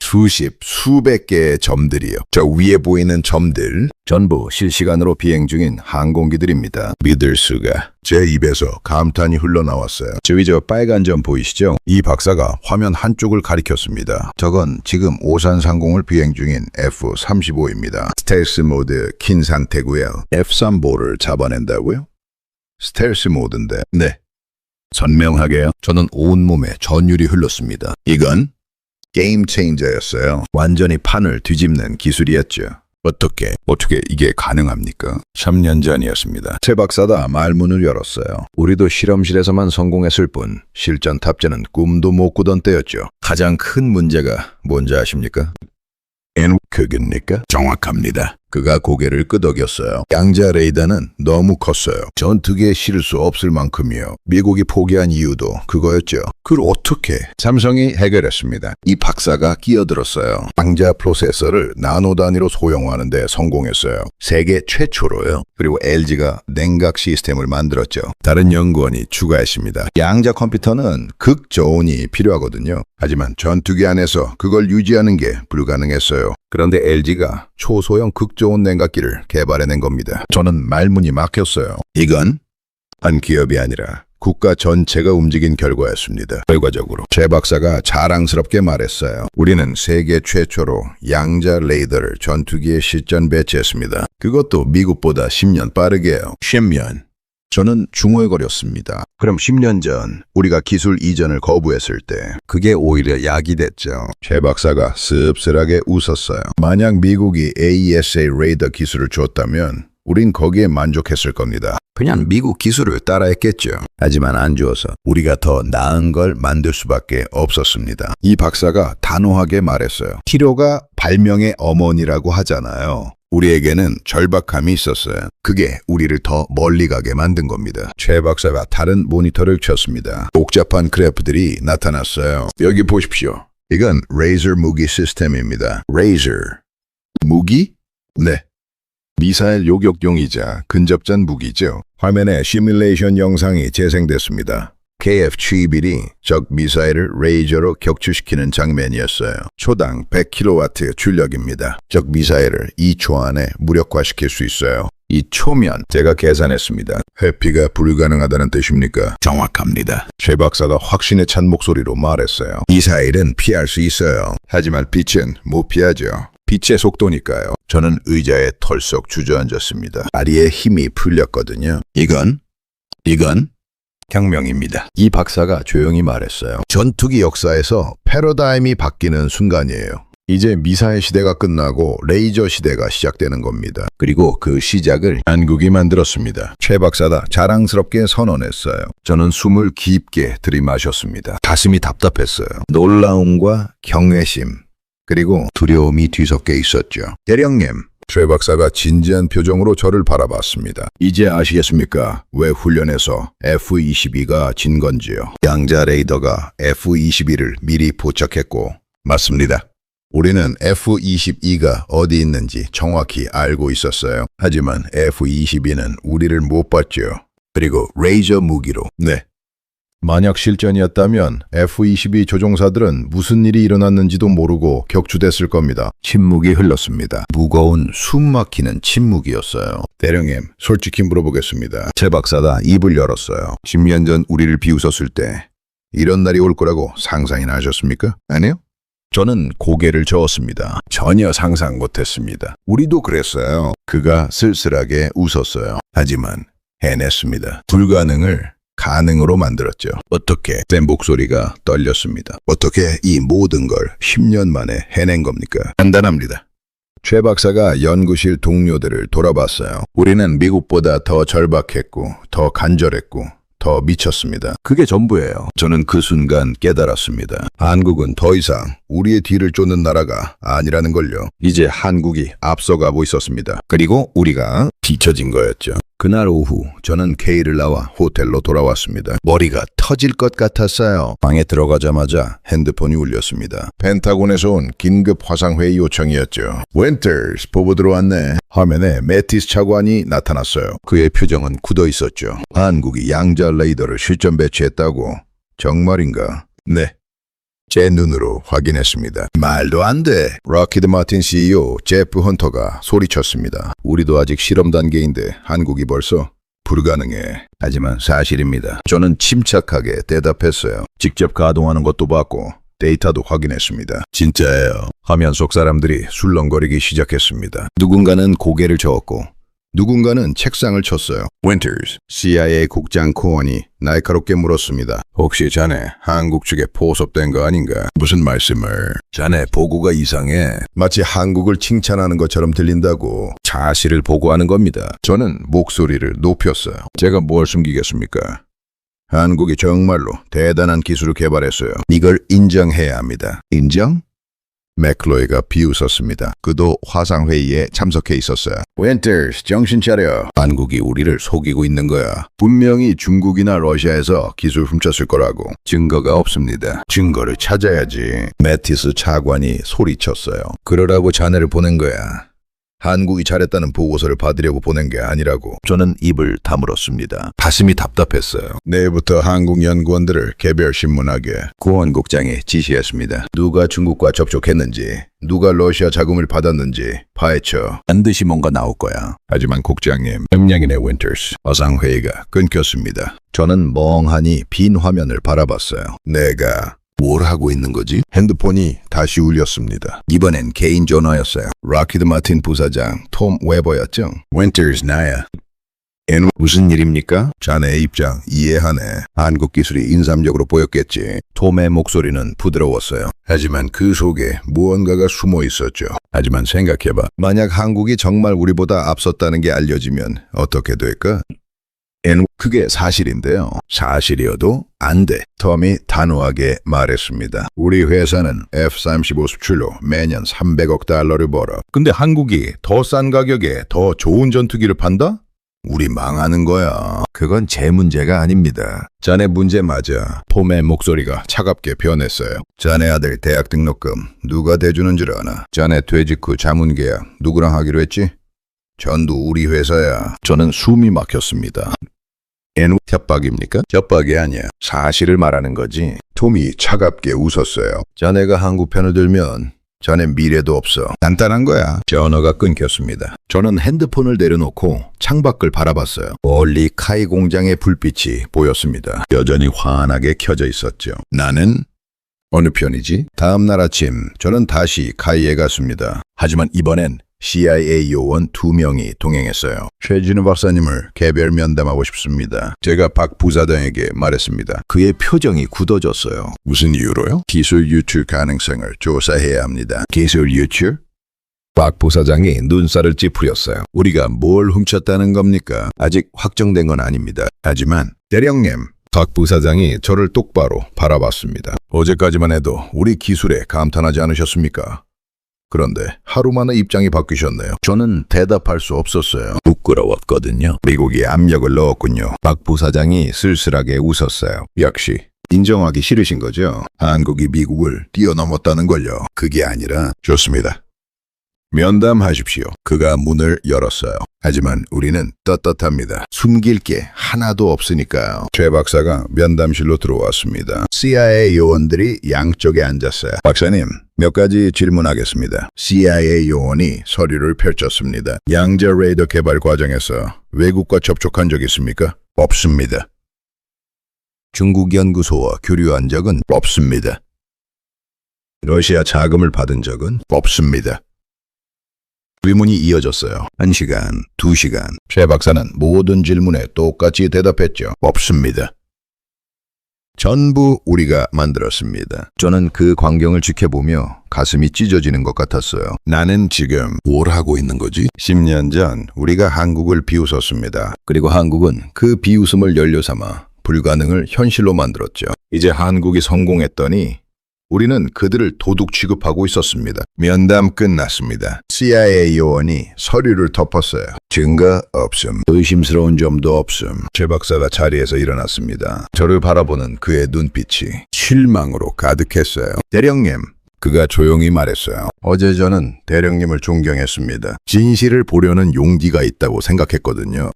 S1: 수백 개의 점들이요. 저 위에 보이는 점들 전부 실시간으로 비행 중인 항공기들입니다. 믿을 수가. 제 입에서 감탄이 흘러나왔어요. 저기 저 빨간 점 보이시죠? 이 박사가 화면 한쪽을 가리켰습니다. 저건 지금 오산 상공을 비행 중인 F-35입니다. 스텔스 모드 킨 상태고요. F-35를 잡아낸다고요? 스텔스 모드인데. 네. 선명하게요. 저는 온몸에 전율이 흘렀습니다. 이건 게임 체인저였어요. 완전히 판을 뒤집는 기술이었죠. 어떻게 이게 가능합니까? 3년 전이었습니다. 최 박사가 말문을 열었어요. 우리도 실험실에서만 성공했을 뿐 실전 탑재는 꿈도 못 꾸던 때였죠. 가장 큰 문제가 뭔지 아십니까? 그겁니까? 정확합니다. 그가 고개를 끄덕였어요. 양자 레이더는 너무 컸어요. 전투기에 실을 수 없을 만큼이요. 미국이 포기한 이유도 그거였죠. 그걸 어떻게? 삼성이 해결했습니다. 이 박사가 끼어들었어요. 양자 프로세서를 나노 단위로 소형화하는 데 성공했어요. 세계 최초로요. 그리고 LG가 냉각 시스템을 만들었죠. 다른 연구원이 추가했습니다. 양자 컴퓨터는 극저온이 필요하거든요. 하지만 전투기 안에서 그걸 유지하는 게 불가능했어요. 그런데 LG가 초소형 극저온 냉각기를 개발해낸 겁니다. 저는 말문이 막혔어요. 이건 한 기업이 아니라 국가 전체가 움직인 결과였습니다. 결과적으로 제 박사가 자랑스럽게 말했어요. 우리는 세계 최초로 양자 레이더를 전투기에 실전 배치했습니다. 그것도 미국보다 10년 빠르게요. 10년. 저는 중얼거렸습니다. 그럼 10년 전 우리가 기술 이전을 거부했을 때 그게 오히려 약이 됐죠. 제 박사가 씁쓸하게 웃었어요. 만약 미국이 AESA 레이더 기술을 줬다면 우린 거기에 만족했을 겁니다. 그냥 미국 기술을 따라했겠죠. 하지만 안 주어서 우리가 더 나은 걸 만들 수밖에 없었습니다. 이 박사가 단호하게 말했어요. 필요가 발명의 어머니라고 하잖아요. 우리에게는 절박함이 있었어요. 그게 우리를 더 멀리 가게 만든 겁니다. 최 박사가 다른 모니터를 켰습니다. 복잡한 그래프들이 나타났어요. 여기 보십시오. 이건 레이저 무기 시스템입니다. 레이저 무기? 네. 미사일 요격용이자 근접전 무기죠. 화면에 시뮬레이션 영상이 재생됐습니다. KF-71이 적 미사일을 레이저로 격추시키는 장면이었어요. 초당 100kW 출력입니다. 적 미사일을 2초 안에 무력화시킬 수 있어요. 2초면 제가 계산했습니다. 회피가 불가능하다는 뜻입니까? 정확합니다. 최 박사가 확신에 찬 목소리로 말했어요. 미사일은 피할 수 있어요. 하지만 빛은 못 피하죠. 빛의 속도니까요. 저는 의자에 털썩 주저앉았습니다. 다리에 힘이 풀렸거든요. 이건 혁명입니다. 이 박사가 조용히 말했어요. 전투기 역사에서 패러다임이 바뀌는 순간이에요. 이제 미사일 시대가 끝나고 레이저 시대가 시작되는 겁니다. 그리고 그 시작을 한국이 만들었습니다. 최 박사가 자랑스럽게 선언했어요. 저는 숨을 깊게 들이마셨습니다. 가슴이 답답했어요. 놀라움과 경외심 그리고 두려움이 뒤섞여 있었죠. 대령님, 최 박사가 진지한 표정으로 저를 바라봤습니다. 이제 아시겠습니까? 왜 훈련에서 F-22가 진 건지요. 양자 레이더가 F-22를 미리 포착했고 맞습니다. 우리는 F-22가 어디 있는지 정확히 알고 있었어요. 하지만 F-22는 우리를 못 봤죠. 그리고 레이저 무기로. 네. 만약 실전이었다면 F-22 조종사들은 무슨 일이 일어났는지도 모르고 격추됐을 겁니다. 침묵이 흘렀습니다. 무거운 숨 막히는 침묵이었어요. 대령님, 솔직히 물어보겠습니다. 최 박사가 입을 열었어요. 10년 전 우리를 비웃었을 때 이런 날이 올 거라고 상상이나 하셨습니까? 아니요? 저는 고개를 저었습니다. 전혀 상상 못했습니다. 우리도 그랬어요. 그가 쓸쓸하게 웃었어요. 하지만 해냈습니다. 불가능을 가능으로 만들었죠. 어떻게? 제 목소리가 떨렸습니다. 어떻게 이 모든 걸 10년 만에 해낸 겁니까? 간단합니다. 최 박사가 연구실 동료들을 돌아봤어요. 우리는 미국보다 더 절박했고, 더 간절했고, 더 미쳤습니다. 그게 전부예요. 저는 그 순간 깨달았습니다. 한국은 더 이상 우리의 뒤를 쫓는 나라가 아니라는 걸요. 이제 한국이 앞서가고 있었습니다. 그리고 우리가 뒤처진 거였죠. 그날 오후 저는 K를 나와 호텔로 돌아왔습니다. 머리가 터질 것 같았어요. 방에 들어가자마자 핸드폰이 울렸습니다. 펜타곤에서 온 긴급 화상회의 요청이었죠. 윈터스 보고 들어왔네. 화면에 매티스 차관이 나타났어요. 그의 표정은 굳어 있었죠. 한국이 양자 레이더를 실전 배치했다고. 정말인가? 네. 제 눈으로 확인했습니다. 말도 안 돼. 락히드 마틴 CEO 제프 헌터가 소리쳤습니다. 우리도 아직 실험 단계인데 한국이 벌써 불가능해. 하지만 사실입니다. 저는 침착하게 대답했어요. 직접 가동하는 것도 봤고 데이터도 확인했습니다. 진짜예요. 화면 속 사람들이 술렁거리기 시작했습니다. 누군가는 고개를 저었고 누군가는 책상을 쳤어요. 윈터스, CIA 국장 코언이 날카롭게 물었습니다. 혹시 자네 한국 측에 포섭된 거 아닌가? 무슨 말씀을? 자네 보고가 이상해. 마치 한국을 칭찬하는 것처럼 들린다고. 사실을 보고하는 겁니다. 저는 목소리를 높였어요. 제가 뭘 숨기겠습니까? 한국이 정말로 대단한 기술을 개발했어요. 이걸 인정해야 합니다. 인정? 맥클로이가 비웃었습니다. 그도 화상회의에 참석해 있었어요. 윈터스, 정신 차려. 한국이 우리를 속이고 있는 거야. 분명히 중국이나 러시아에서 기술 훔쳤을 거라고. 증거가 없습니다. 증거를 찾아야지. 매티스 차관이 소리쳤어요. 그러라고 자네를 보낸 거야. 한국이 잘했다는 보고서를 받으려고 보낸 게 아니라고. 저는 입을 다물었습니다. 가슴이 답답했어요. 내일부터 한국 연구원들을 개별 신문하게 구원국장이 지시했습니다. 누가 중국과 접촉했는지, 누가 러시아 자금을 받았는지 파헤쳐 반드시 뭔가 나올 거야. 하지만 국장님, 명량인의 윈터스 화상회의가 끊겼습니다. 저는 멍하니 빈 화면을 바라봤어요. 내가 뭘 하고 있는 거지? 핸드폰이 다시 울렸습니다. 이번엔 개인 전화였어요. 락히드 마틴 부사장 톰 웨버였죠. 윈터스 나야. 무슨 일입니까? 자네의 입장 이해하네. 한국 기술이 인삼적으로 보였겠지. 톰의 목소리는 부드러웠어요. 하지만 그 속에 무언가가 숨어 있었죠. 하지만 생각해봐. 만약 한국이 정말 우리보다 앞섰다는 게 알려지면 어떻게 될까? 그게 사실인데요. 사실이어도 안 돼. 톰이 단호하게 말했습니다. 우리 회사는 F-35 수출로 매년 300억 달러를 벌어. 근데 한국이 더 싼 가격에 더 좋은 전투기를 판다? 우리 망하는 거야. 그건 제 문제가 아닙니다. 자네 문제 맞아. 톰의 목소리가 차갑게 변했어요. 자네 아들 대학 등록금 누가 대주는 줄 아나? 자네 퇴직 후 자문계약 누구랑 하기로 했지? 전부 우리 회사야. 저는 숨이 막혔습니다. 협박입니까? 협박이 아니야. 사실을 말하는 거지. 톰이 차갑게 웃었어요. 자네가 한국 편을 들면 자네 미래도 없어. 간단한 거야. 전화가 끊겼습니다. 저는 핸드폰을 내려놓고 창밖을 바라봤어요. 멀리 카이 공장의 불빛이 보였습니다. 여전히 환하게 켜져 있었죠. 나는 어느 편이지? 다음 날 아침 저는 다시 카이에 갔습니다. 하지만 이번엔 CIA 요원 2명이 동행했어요. 최진우 박사님을 개별 면담하고 싶습니다. 제가 박 부사장에게 말했습니다. 그의 표정이 굳어졌어요. 무슨 이유로요? 기술 유출 가능성을 조사해야 합니다. 기술 유출? 박 부사장이 눈살을 찌푸렸어요. 우리가 뭘 훔쳤다는 겁니까? 아직 확정된 건 아닙니다. 하지만 대령님, 박 부사장이 저를 똑바로 바라봤습니다. 어제까지만 해도 우리 기술에 감탄하지 않으셨습니까? 그런데 하루 만에 입장이 바뀌셨네요. 저는 대답할 수 없었어요. 부끄러웠거든요. 미국이 압력을 넣었군요. 박 부사장이 쓸쓸하게 웃었어요. 역시 인정하기 싫으신 거죠? 한국이 미국을 뛰어넘었다는 걸요. 그게 아니라 좋습니다. 면담하십시오. 그가 문을 열었어요. 하지만 우리는 떳떳합니다. 숨길 게 하나도 없으니까요. 최 박사가 면담실로 들어왔습니다. CIA 요원들이 양쪽에 앉았어요. 박사님, 몇 가지 질문하겠습니다. CIA 요원이 서류를 펼쳤습니다. 양자 레이더 개발 과정에서 외국과 접촉한 적 있습니까? 없습니다. 중국 연구소와 교류한 적은 없습니다. 러시아 자금을 받은 적은 없습니다. 의문이 이어졌어요. 1시간, 2시간. 최 박사는 모든 질문에 똑같이 대답했죠. 없습니다. 전부 우리가 만들었습니다. 저는 그 광경을 지켜보며 가슴이 찢어지는 것 같았어요. 나는 지금 뭘 하고 있는 거지? 10년 전 우리가 한국을 비웃었습니다. 그리고 한국은 그 비웃음을 연료 삼아 불가능을 현실로 만들었죠. 이제 한국이 성공했더니 우리는 그들을 도둑 취급하고 있었습니다. 면담 끝났습니다. CIA 요원이 서류를 덮었어요. 증거 없음. 의심스러운 점도 없음. 최 박사가 자리에서 일어났습니다. 저를 바라보는 그의 눈빛이 실망으로 가득했어요. 대령님, 그가 조용히 말했어요. 어제 저는 대령님을 존경했습니다. 진실을 보려는 용기가 있다고 생각했거든요.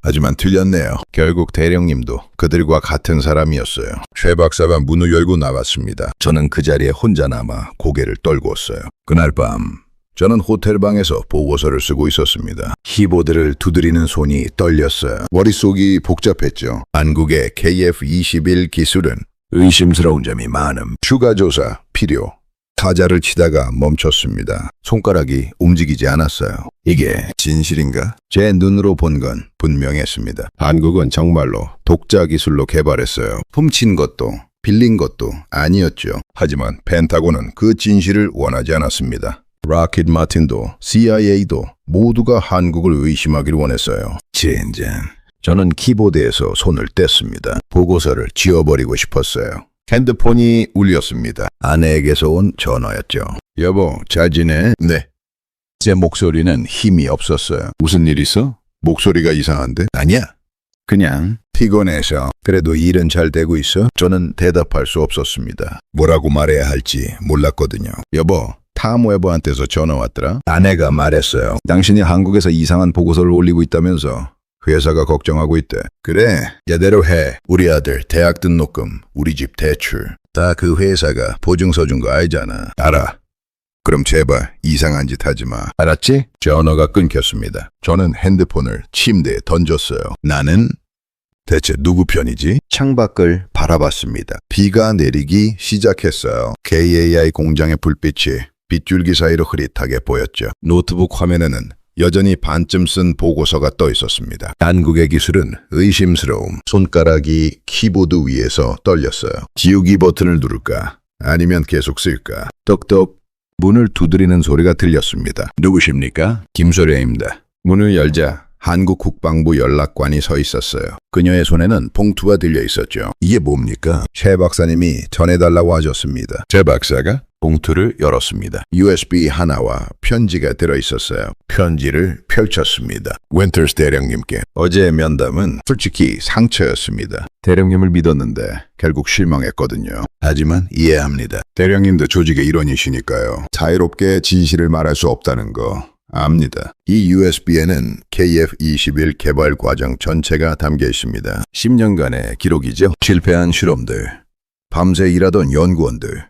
S1: 하지만 틀렸네요. 결국 대령님도 그들과 같은 사람이었어요. 최 박사가 문을 열고 나왔습니다. 저는 그 자리에 혼자 남아 고개를 떨구었어요. 그날 밤 저는 호텔 방에서 보고서를 쓰고 있었습니다. 키보드를 두드리는 손이 떨렸어요. 머릿속이 복잡했죠. 한국의 KF-21 기술은 의심스러운 점이 많음. 추가 조사 필요. 타자를 치다가 멈췄습니다. 손가락이 움직이지 않았어요. 이게 진실인가? 제 눈으로 본 건 분명했습니다. 한국은 정말로 독자 기술로 개발했어요. 훔친 것도 빌린 것도 아니었죠. 하지만 펜타곤은 그 진실을 원하지 않았습니다. 락히드 마틴도 CIA도 모두가 한국을 의심하기를 원했어요. 젠장. 저는 키보드에서 손을 뗐습니다. 보고서를 지워버리고 싶었어요. 핸드폰이 울렸습니다. 아내에게서 온 전화였죠. 여보, 잘 지내? 네. 제 목소리는 힘이 없었어요. 무슨 일 있어? 목소리가 이상한데? 아니야. 그냥 피곤해서. 그래도 일은 잘 되고 있어? 저는 대답할 수 없었습니다. 뭐라고 말해야 할지 몰랐거든요. 여보, 탐웨버한테서 전화 왔더라. 아내가 말했어요. 당신이 한국에서 이상한 보고서를 올리고 있다면서. 회사가 걱정하고 있대. 그래, 제대로 해. 우리 아들 대학 등록금, 우리 집 대출. 다 그 회사가 보증서 준 거 알잖아. 알아. 그럼 제발 이상한 짓 하지 마. 알았지? 전화가 끊겼습니다. 저는 핸드폰을 침대에 던졌어요. 나는 대체 누구 편이지? 창밖을 바라봤습니다. 비가 내리기 시작했어요. KAI 공장의 불빛이 빗줄기 사이로 흐릿하게 보였죠. 노트북 화면에는 여전히 반쯤 쓴 보고서가 떠 있었습니다. 한국의 기술은 의심스러움. 손가락이 키보드 위에서 떨렸어요. 지우기 버튼을 누를까? 아니면 계속 쓸까? 똑똑. 문을 두드리는 소리가 들렸습니다. 누구십니까? 김소래입니다. 문을 열자 한국 국방부 연락관이 서 있었어요. 그녀의 손에는 봉투가 들려 있었죠. 이게 뭡니까? 최 박사님이 전해달라고 하셨습니다. 최 박사가 봉투를 열었습니다. USB 하나와 편지가 들어있었어요. 편지를 펼쳤습니다. 윈터스 대령님께. 어제의 면담은 솔직히 상처였습니다. 대령님을 믿었는데 결국 실망했거든요. 하지만 이해합니다. 대령님도 조직의 일원이시니까요. 자유롭게 진실을 말할 수 없다는 거 압니다. 이 USB에는 KF-21 개발 과정 전체가 담겨 있습니다. 10년간의 기록이죠. 실패한 실험들, 밤새 일하던 연구원들,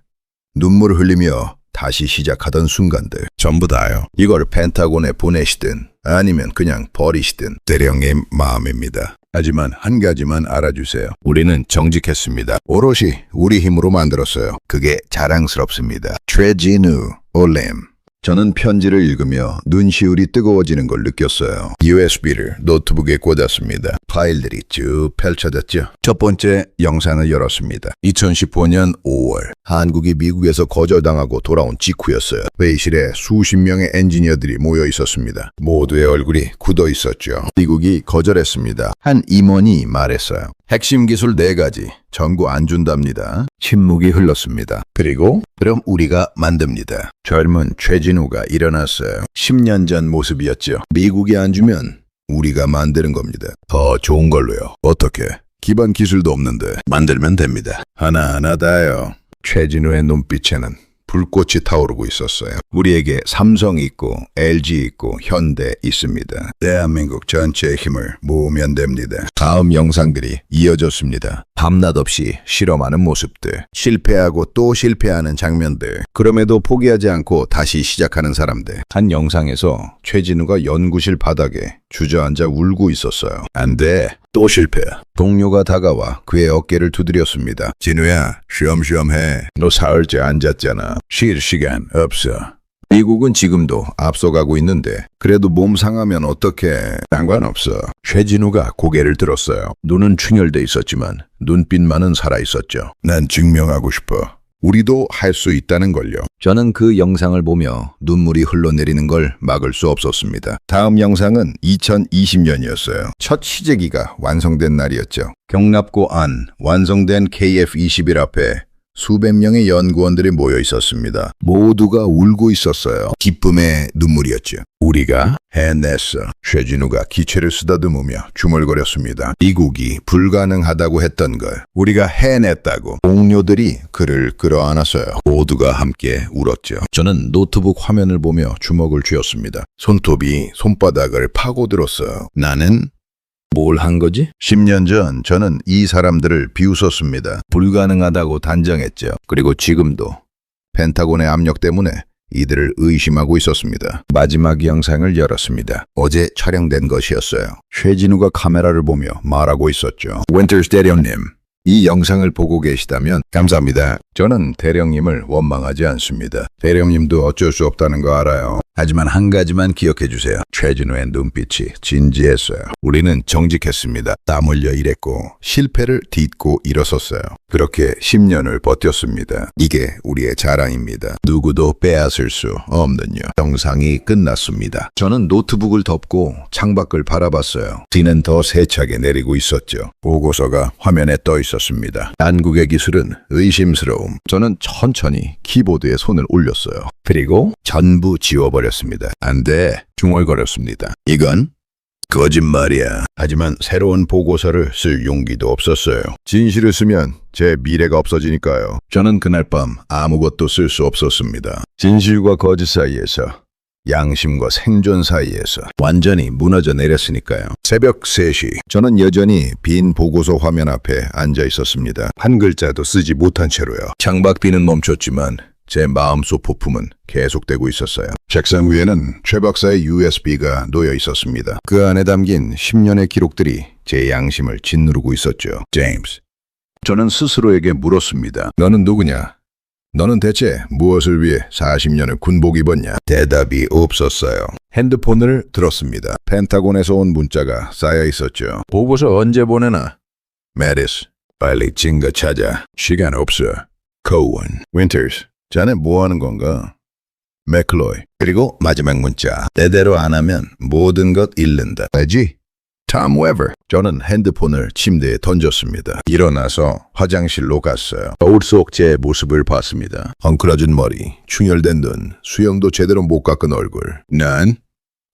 S1: 눈물을 흘리며 다시 시작하던 순간들, 전부 다요. 이걸 펜타곤에 보내시든 아니면 그냥 버리시든 대령님 마음입니다. 하지만 한 가지만 알아주세요. 우리는 정직했습니다. 오롯이 우리 힘으로 만들었어요. 그게 자랑스럽습니다. 최진우 올렘. 저는 편지를 읽으며 눈시울이 뜨거워지는 걸 느꼈어요. USB를 노트북에 꽂았습니다. 파일들이 쭉 펼쳐졌죠. 첫 번째 영상을 열었습니다. 2015년 5월 한국이 미국에서 거절당하고 돌아온 직후였어요. 회의실에 수십 명의 엔지니어들이 모여 있었습니다. 모두의 얼굴이 굳어 있었죠. 미국이 거절했습니다. 한 임원이 말했어요. 핵심 기술 4가지 전부 안 준답니다. 침묵이 흘렀습니다. 그리고 그럼 우리가 만듭니다. 젊은 최진우가 일어났어요. 10년 전 모습이었죠. 미국이 안 주면 우리가 만드는 겁니다. 더 좋은 걸로요. 어떻게? 기반 기술도 없는데 만들면 됩니다. 하나하나 다요. 최진우의 눈빛에는 불꽃이 타오르고 있었어요. 우리에게 삼성이 있고 LG 있고 현대 있습니다. 대한민국 전체의 힘을 모으면 됩니다. 다음 영상들이 이어졌습니다. 밤낮 없이 실험하는 모습들, 실패하고 또 실패하는 장면들, 그럼에도 포기하지 않고 다시 시작하는 사람들. 한 영상에서 최진우가 연구실 바닥에 주저앉아 울고 있었어요. 안 돼. 또 실패. 동료가 다가와 그의 어깨를 두드렸습니다. 진우야, 쉬엄쉬엄 해. 너 사흘째 앉았잖아. 쉴 시간 없어. 미국은 지금도 앞서가고 있는데 그래도 몸 상하면 어떡해. 상관없어. 최진우가 고개를 들었어요. 눈은 충혈돼 있었지만 눈빛만은 살아있었죠. 난 증명하고 싶어. 우리도 할 수 있다는 걸요. 저는 그 영상을 보며 눈물이 흘러내리는 걸 막을 수 없었습니다. 다음 영상은 2020년이었어요. 첫 시제기가 완성된 날이었죠. 경납고 안 완성된 KF-21 앞에 수백 명의 연구원들이 모여 있었습니다. 모두가 울고 있었어요. 기쁨의 눈물이었죠. 우리가 해냈어. 최진우가 기체를 쓰다듬으며 주물거렸습니다. 미국이 불가능하다고 했던 걸 우리가 해냈다고. 동료들이 그를 끌어안았어요. 모두가 함께 울었죠. 저는 노트북 화면을 보며 주먹을 쥐었습니다. 손톱이 손바닥을 파고들었어요. 나는 뭘 한 거지? 10년 전 저는 이 사람들을 비웃었습니다. 불가능하다고 단정했죠. 그리고 지금도 펜타곤의 압력 때문에 이들을 의심하고 있었습니다. 마지막 영상을 열었습니다. 어제 촬영된 것이었어요. 최진우가 카메라를 보며 말하고 있었죠. 윈터스 대령님, 이 영상을 보고 계시다면 감사합니다. 저는 대령님을 원망하지 않습니다. 대령님도 어쩔 수 없다는 거 알아요. 하지만 한 가지만 기억해 주세요. 최진우의 눈빛이 진지했어요. 우리는 정직했습니다. 땀 흘려 일했고 실패를 딛고 일어섰어요. 그렇게 10년을 버텼습니다. 이게 우리의 자랑입니다. 누구도 빼앗을 수 없는요. 영상이 끝났습니다. 저는 노트북을 덮고 창밖을 바라봤어요. 비는 더 세차게 내리고 있었죠. 보고서가 화면에 떠 있었습니다. 한국의 기술은 의심스러움. 저는 천천히 키보드에 손을 올렸어요. 그리고 전부 지워버렸습니다. 안 돼. 중얼거렸습니다. 이건 거짓말이야. 하지만 새로운 보고서를 쓸 용기도 없었어요. 진실을 쓰면 제 미래가 없어지니까요. 저는 그날 밤 아무것도 쓸 수 없었습니다. 진실과 거짓 사이에서, 양심과 생존 사이에서 완전히 무너져 내렸으니까요. 새벽 3시, 저는 여전히 빈 보고서 화면 앞에 앉아 있었습니다. 한 글자도 쓰지 못한 채로요. 창밖비는 멈췄지만 제 마음속 폭풍은 계속되고 있었어요. 책상 위에는 최 박사의 USB가 놓여 있었습니다. 그 안에 담긴 10년의 기록들이 제 양심을 짓누르고 있었죠. 제임스, 저는 스스로에게 물었습니다. 너는 누구냐? 너는 대체 무엇을 위해 40년을 군복 입었냐? 대답이 없었어요. 핸드폰을 들었습니다. 펜타곤에서 온 문자가 쌓여 있었죠. 보고서 언제 보내나? 메디스, 빨리 증거 찾아. 시간 없어. 코원, 윈터스, 자네 뭐 하는 건가? 맥클로이. 그리고 마지막 문자. 때대로 안 하면 모든 것 잃는다. 알지? 톰 웨버. 저는 핸드폰을 침대에 던졌습니다. 일어나서 화장실로 갔어요. 거울 속 제 모습을 봤습니다. 헝클어진 머리, 충혈된 눈, 수염도 제대로 못 깎은 얼굴. 난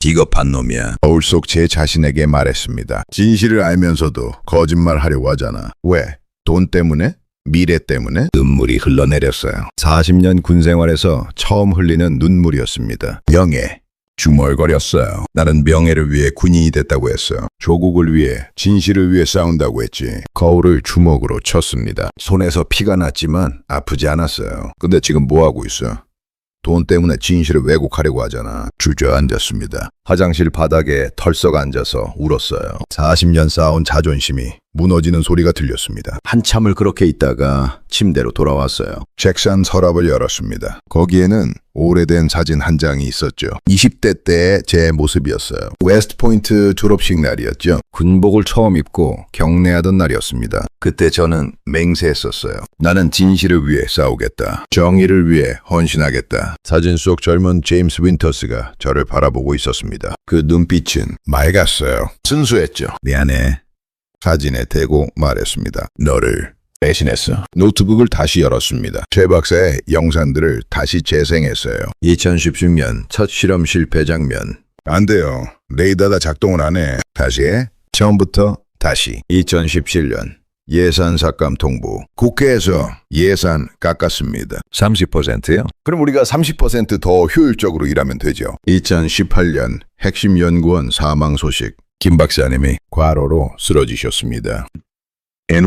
S1: 비겁한 놈이야. 거울 속 제 자신에게 말했습니다. 진실을 알면서도 거짓말하려고 하잖아. 왜? 돈 때문에? 미래 때문에? 눈물이 흘러내렸어요. 40년 군 생활에서 처음 흘리는 눈물이었습니다. 명예. 중얼거렸어요. 나는 명예를 위해 군인이 됐다고 했어요. 조국을 위해, 진실을 위해 싸운다고 했지. 거울을 주먹으로 쳤습니다. 손에서 피가 났지만 아프지 않았어요. 근데 지금 뭐하고 있어? 돈 때문에 진실을 왜곡하려고 하잖아. 주저앉았습니다. 화장실 바닥에 털썩 앉아서 울었어요. 40년 쌓아온 자존심이 무너지는 소리가 들렸습니다. 한참을 그렇게 있다가 침대로 돌아왔어요. 책상 서랍을 열었습니다. 거기에는 오래된 사진 한 장이 있었죠. 20대 때의 제 모습이었어요. 웨스트포인트 졸업식 날이었죠. 군복을 처음 입고 경례하던 날이었습니다. 그때 저는 맹세했었어요. 나는 진실을 위해 싸우겠다. 정의를 위해 헌신하겠다. 사진 속 젊은 제임스 윈터스가 저를 바라보고 있었습니다. 그 눈빛은 맑았어요. 순수했죠. 미안해. 사진에 대고 말했습니다. 너를 배신했어. 노트북을 다시 열었습니다. 최 박사의 영상들을 다시 재생했어요. 2016년 첫 실험 실패 장면. 안 돼요. 레이더가 작동을 안 해. 다시 해. 처음부터 다시. 2017년 예산 삭감 통보. 국회에서 예산 깎았습니다. 30%요? 그럼 우리가 30% 더 효율적으로 일하면 되죠. 2018년 핵심 연구원 사망 소식. 김 박사님이 과로로 쓰러지셨습니다.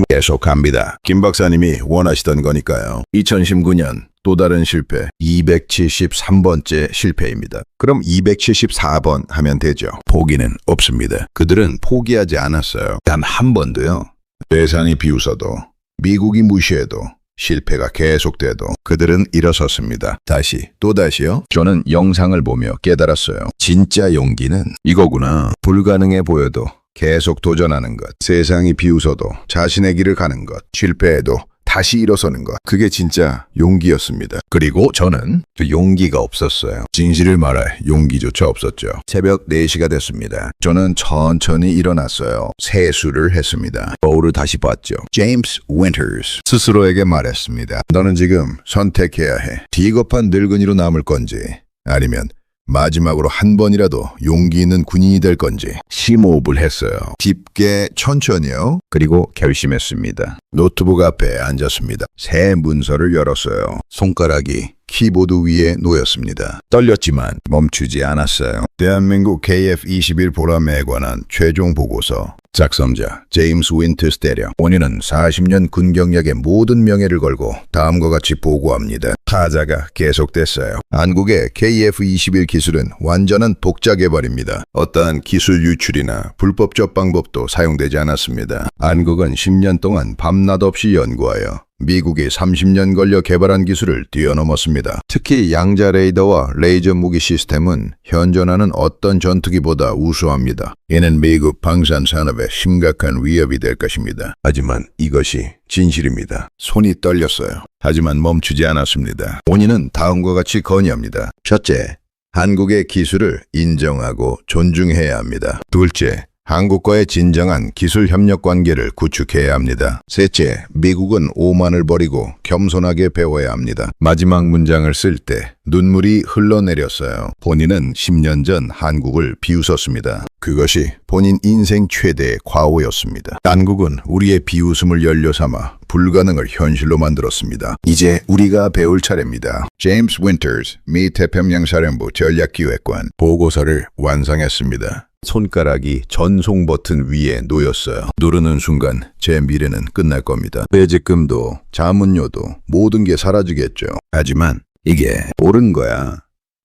S1: 계속합니다. 김 박사님이 원하시던 거니까요. 2019년 또 다른 실패. 273번째 실패입니다. 그럼 274번 하면 되죠. 포기는 없습니다. 그들은 포기하지 않았어요. 단 한 번도요. 예산이 비웃어도, 미국이 무시해도, 실패가 계속돼도 그들은 일어섰습니다. 다시, 또다시요. 저는 영상을 보며 깨달았어요. 진짜 용기는 이거구나. 불가능해 보여도 계속 도전하는 것. 세상이 비웃어도 자신의 길을 가는 것. 실패해도 다시 일어서는 것. 그게 진짜 용기였습니다. 그리고 저는 그 용기가 없었어요. 진실을 말할 용기조차 없었죠. 새벽 4시가 됐습니다. 저는 천천히 일어났어요. 세수를 했습니다. 거울을 다시 봤죠. 제임스 윈터스. 스스로에게 말했습니다. 너는 지금 선택해야 해. 비겁한 늙은이로 남을 건지 아니면 마지막으로 한 번이라도 용기 있는 군인이 될 건지. 심호흡을 했어요. 깊게 천천히요. 그리고 결심했습니다. 노트북 앞에 앉았습니다. 새 문서를 열었어요. 손가락이 키보드 위에 놓였습니다. 떨렸지만 멈추지 않았어요. 대한민국 KF-21 보람에 관한 최종 보고서. 작성자 제임스 윈터스 대령. 원인은 40년 군 경력의 모든 명예를 걸고 다음과 같이 보고합니다. 타자가 계속됐어요. 한국의 KF-21 기술은 완전한 독자 개발입니다. 어떠한 기술 유출이나 불법 적 방법도 사용되지 않았습니다. 한국은 10년 동안 밤낮 없이 연구하여 미국이 30년 걸려 개발한 기술을 뛰어넘었습니다. 특히 양자 레이더와 레이저 무기 시스템은 현존하는 어떤 전투기보다 우수합니다. 이는 미국 방산 산업에 심각한 위협이 될 것입니다. 하지만 이것이 진실입니다. 손이 떨렸어요. 하지만 멈추지 않았습니다. 원인은 다음과 같이 건의합니다. 첫째, 한국의 기술을 인정하고 존중해야 합니다. 둘째, 한국과의 진정한 기술 협력 관계를 구축해야 합니다. 셋째, 미국은 오만을 버리고 겸손하게 배워야 합니다. 마지막 문장을 쓸 때 눈물이 흘러내렸어요. 본인은 10년 전 한국을 비웃었습니다. 그것이 본인 인생 최대의 과오였습니다. 한국은 우리의 비웃음을 연료 삼아 불가능을 현실로 만들었습니다. 이제 우리가 배울 차례입니다. 제임스 윈터스 미 태평양사령부 전략기획관 보고서를 완성했습니다. 손가락이 전송 버튼 위에 놓였어요. 누르는 순간 제 미래는 끝날 겁니다. 퇴직금도 자문료도 모든 게 사라지겠죠. 하지만 이게 옳은 거야.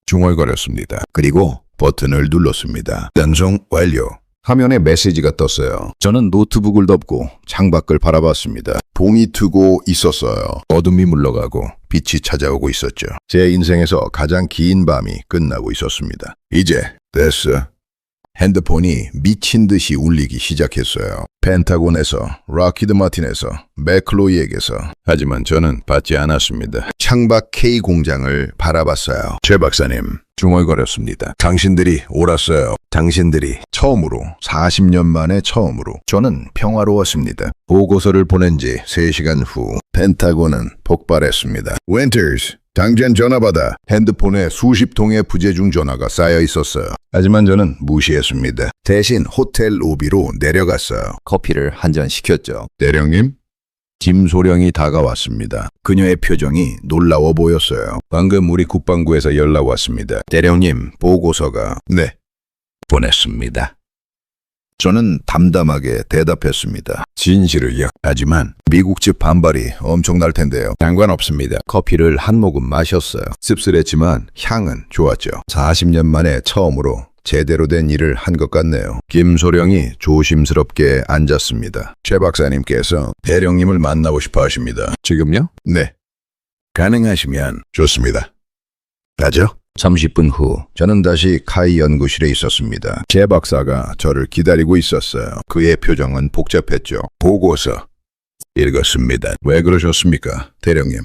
S1: 중얼거렸습니다. 그리고 버튼을 눌렀습니다. 전송 완료. 화면에 메시지가 떴어요. 저는 노트북을 덮고 창밖을 바라봤습니다. 봉이 트고 있었어요. 어둠이 물러가고 빛이 찾아오고 있었죠. 제 인생에서 가장 긴 밤이 끝나고 있었습니다. 이제 됐어. 핸드폰이 미친 듯이 울리기 시작했어요. 펜타곤에서, 락히드 마틴에서, 맥클로이에게서. 하지만 저는 받지 않았습니다. 창밖 K 공장을 바라봤어요. 최 박사님, 중얼거렸습니다. 당신들이 옳았어요. 당신들이 처음으로, 40년 만에 처음으로. 저는 평화로웠습니다. 보고서를 보낸 지 3시간 후 펜타곤은 폭발했습니다. 윈터스, 당장 전화 받아. 핸드폰에 수십 통의 부재중 전화가 쌓여 있었어요. 하지만 저는 무시했습니다. 대신 호텔 로비로 내려갔어요. 커피를 한 잔 시켰죠. 대령님? 김소령이 다가왔습니다. 그녀의 표정이 놀라워 보였어요. 방금 우리 국방부에서 연락 왔습니다. 대령님, 보고서가... 네, 보냈습니다. 저는 담담하게 대답했습니다. 진실을요. 하지만 미국 측 반발이 엄청날 텐데요. 상관없습니다. 커피를 한 모금 마셨어요. 씁쓸했지만 향은 좋았죠. 40년 만에 처음으로 제대로 된 일을 한 것 같네요. 김소령이 조심스럽게 앉았습니다. 최 박사님께서 대령님을 만나고 싶어 하십니다. 지금요? 네. 가능하시면 좋습니다. 가죠? 30분 후 저는 다시 카이 연구실에 있었습니다. 제 박사가 저를 기다리고 있었어요. 그의 표정은 복잡했죠. 보고서 읽었습니다. 왜 그러셨습니까, 대령님?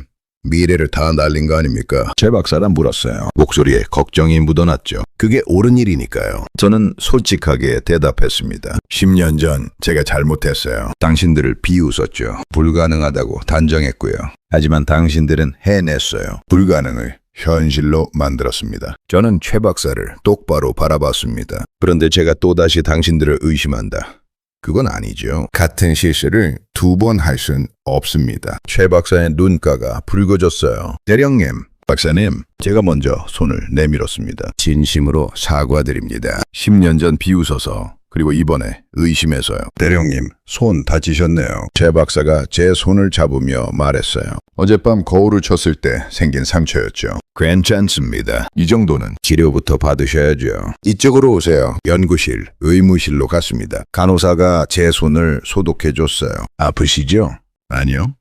S1: 미래를 다 날린 거 아닙니까? 제 박사라 물었어요. 목소리에 걱정이 묻어났죠. 그게 옳은 일이니까요. 저는 솔직하게 대답했습니다. 10년 전 제가 잘못했어요. 당신들을 비웃었죠. 불가능하다고 단정했고요. 하지만 당신들은 해냈어요. 불가능을 현실로 만들었습니다. 저는 최 박사를 똑바로 바라봤습니다. 그런데 제가 또다시 당신들을 의심한다. 그건 아니죠. 같은 실수를 2번 할 순 없습니다. 최 박사의 눈가가 붉어졌어요. 대령님, 박사님, 제가 먼저 손을 내밀었습니다. 진심으로 사과드립니다. 10년 전 비웃어서, 그리고 이번에 의심해서요. 대령님, 손 다치셨네요. 최 박사가 제 손을 잡으며 말했어요. 어젯밤 거울을 쳤을 때 생긴 상처였죠. 괜찮습니다. 이 정도는 치료부터 받으셔야죠. 이쪽으로 오세요. 연구실, 의무실로 갔습니다. 간호사가 제 손을 소독해줬어요. 아프시죠? 아니요.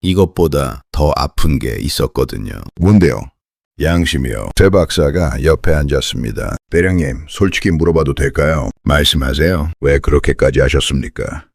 S1: 이것보다 더 아픈 게 있었거든요. 뭔데요? 양심이요. 최 박사가 옆에 앉았습니다. 대령님, 솔직히 물어봐도 될까요? 말씀하세요. 왜 그렇게까지 하셨습니까?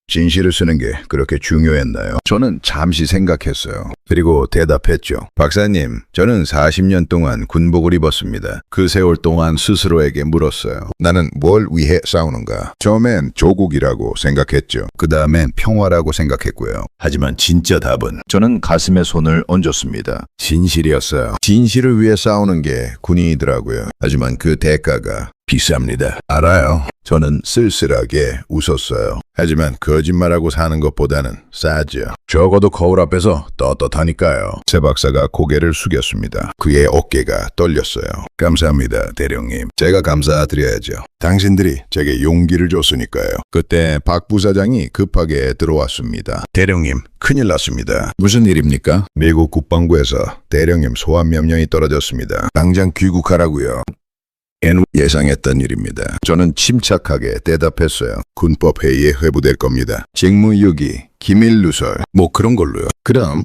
S1: 진실을 쓰는 게 그렇게 중요했나요? 저는 잠시 생각했어요. 그리고 대답했죠. 박사님, 저는 40년 동안 군복을 입었습니다. 그 세월 동안 스스로에게 물었어요. 나는 뭘 위해 싸우는가? 처음엔 조국이라고 생각했죠. 그 다음엔 평화라고 생각했고요. 하지만 진짜 답은 저는 가슴에 손을 얹었습니다. 진실이었어요. 진실을 위해 싸우는 게 군인이더라고요. 하지만 그 대가가 비쌉니다. 알아요. 저는 쓸쓸하게 웃었어요. 하지만 거짓말하고 사는 것보다는 싸죠. 적어도 거울 앞에서 떳떳하니까요. 최 박사가 고개를 숙였습니다. 그의 어깨가 떨렸어요. 감사합니다, 대령님. 제가 감사드려야죠. 당신들이 제게 용기를 줬으니까요. 그때 박 부사장이 급하게 들어왔습니다. 대령님, 큰일 났습니다. 무슨 일입니까? 미국 국방부에서 대령님 소환 명령이 떨어졌습니다. 당장 귀국하라고요. 예상했던 일입니다. 저는 침착하게 대답했어요. 군법 회의에 회부될 겁니다. 직무유기, 기밀 누설, 뭐 그런 걸로요. 그럼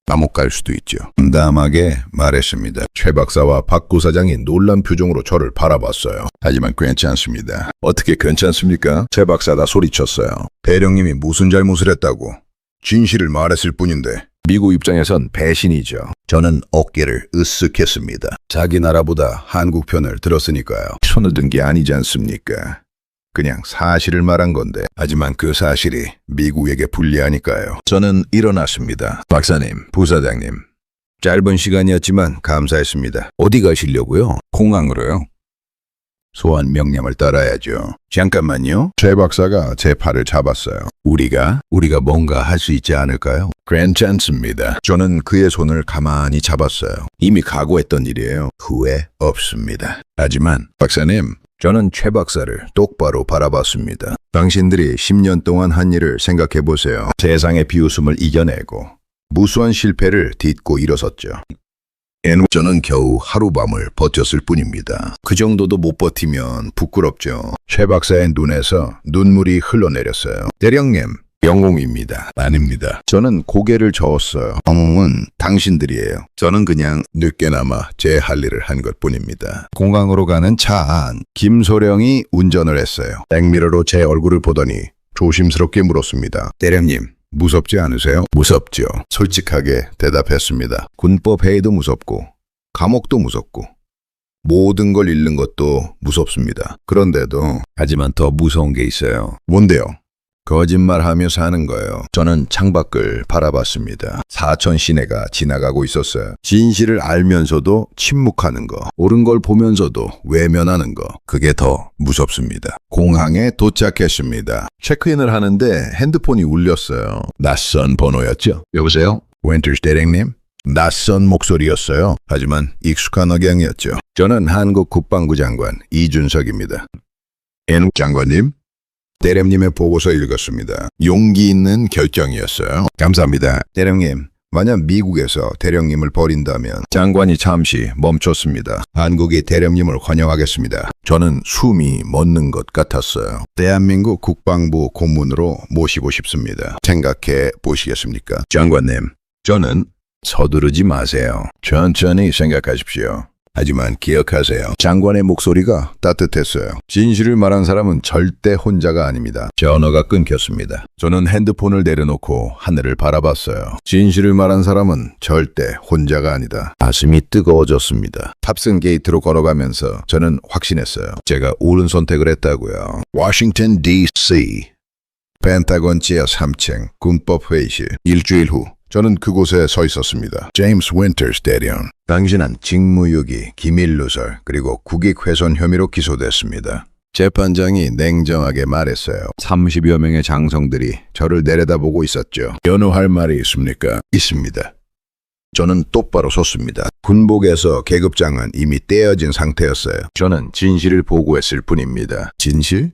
S1: 감옥 갈 수도 있죠. 담담하게 말했습니다. 최 박사와 박 부사장이 놀란 표정으로 저를 바라봤어요. 하지만 괜찮습니다. 어떻게 괜찮습니까? 최 박사가 소리쳤어요. 대령님이 무슨 잘못을 했다고? 진실을 말했을 뿐인데. 미국 입장에선 배신이죠. 저는 어깨를 으쓱했습니다. 자기 나라보다 한국 편을 들었으니까요. 손을 든 게 아니지 않습니까? 그냥 사실을 말한 건데. 하지만 그 사실이 미국에게 불리하니까요. 저는 일어났습니다. 박사님, 부사장님. 짧은 시간이었지만 감사했습니다. 어디 가시려고요? 공항으로요. 소환 명령을 따라야죠. 잠깐만요. 최 박사가 제 팔을 잡았어요. 우리가 뭔가 할 수 있지 않을까요? 괜찮습니다. 저는 그의 손을 가만히 잡았어요. 이미 각오했던 일이에요. 후회 없습니다. 하지만 박사님, 저는 최 박사를 똑바로 바라봤습니다. 당신들이 10년 동안 한 일을 생각해 보세요. 세상의 비웃음을 이겨내고 무수한 실패를 딛고 일어섰죠. 저는 겨우 하룻밤을 버텼을 뿐입니다. 그 정도도 못 버티면 부끄럽죠. 최 박사의 눈에서 눈물이 흘러내렸어요. 대령님, 영웅입니다. 아닙니다. 저는 고개를 저었어요. 영웅은 당신들이에요. 저는 그냥 늦게나마 제 할 일을 한 것뿐입니다. 공항으로 가는 차 안, 김소령이 운전을 했어요. 백미러로 제 얼굴을 보더니 조심스럽게 물었습니다. 대령님, 무섭지 않으세요? 무섭죠. 솔직하게 대답했습니다. 군법 회의도 무섭고 감옥도 무섭고 모든 걸 잃는 것도 무섭습니다. 그런데도 하지만 더 무서운 게 있어요. 뭔데요? 거짓말하며 사는 거예요. 저는 창밖을 바라봤습니다. 사천 시내가 지나가고 있었어요. 진실을 알면서도 침묵하는 거, 옳은 걸 보면서도 외면하는 거, 그게 더 무섭습니다. 공항에 도착했습니다. 체크인을 하는데 핸드폰이 울렸어요. 낯선 번호였죠. 여보세요? 윈터스 대령님? 낯선 목소리였어요. 하지만 익숙한 억양이었죠. 저는 한국 국방부 장관 이준석입니다. 장관님? 대령님의 보고서 읽었습니다. 용기 있는 결정이었어요. 감사합니다. 대령님, 만약 미국에서 대령님을 버린다면. 장관이 잠시 멈췄습니다. 한국이 대령님을 환영하겠습니다. 저는 숨이 멎는 것 같았어요. 대한민국 국방부 고문으로 모시고 싶습니다. 생각해 보시겠습니까? 장관님, 저는 서두르지 마세요. 천천히 생각하십시오. 하지만 기억하세요. 장관의 목소리가 따뜻했어요. 진실을 말한 사람은 절대 혼자가 아닙니다. 전화가 끊겼습니다. 저는 핸드폰을 내려놓고 하늘을 바라봤어요. 진실을 말한 사람은 절대 혼자가 아니다. 가슴이 뜨거워졌습니다. 탑승 게이트로 걸어가면서 저는 확신했어요. 제가 옳은 선택을 했다고요. 워싱턴 DC 펜타곤 지하 3층 군법 회의실. 일주일 후 저는 그곳에 서 있었습니다. 제임스 윈터스 대령. 당신은 직무유기, 기밀누설, 그리고 국익훼손 혐의로 기소됐습니다. 재판장이 냉정하게 말했어요. 30여 명의 장성들이 저를 내려다보고 있었죠. 변호할 말이 있습니까? 있습니다. 저는 똑바로 섰습니다. 군복에서 계급장은 이미 떼어진 상태였어요. 저는 진실을 보고했을 뿐입니다. 진실?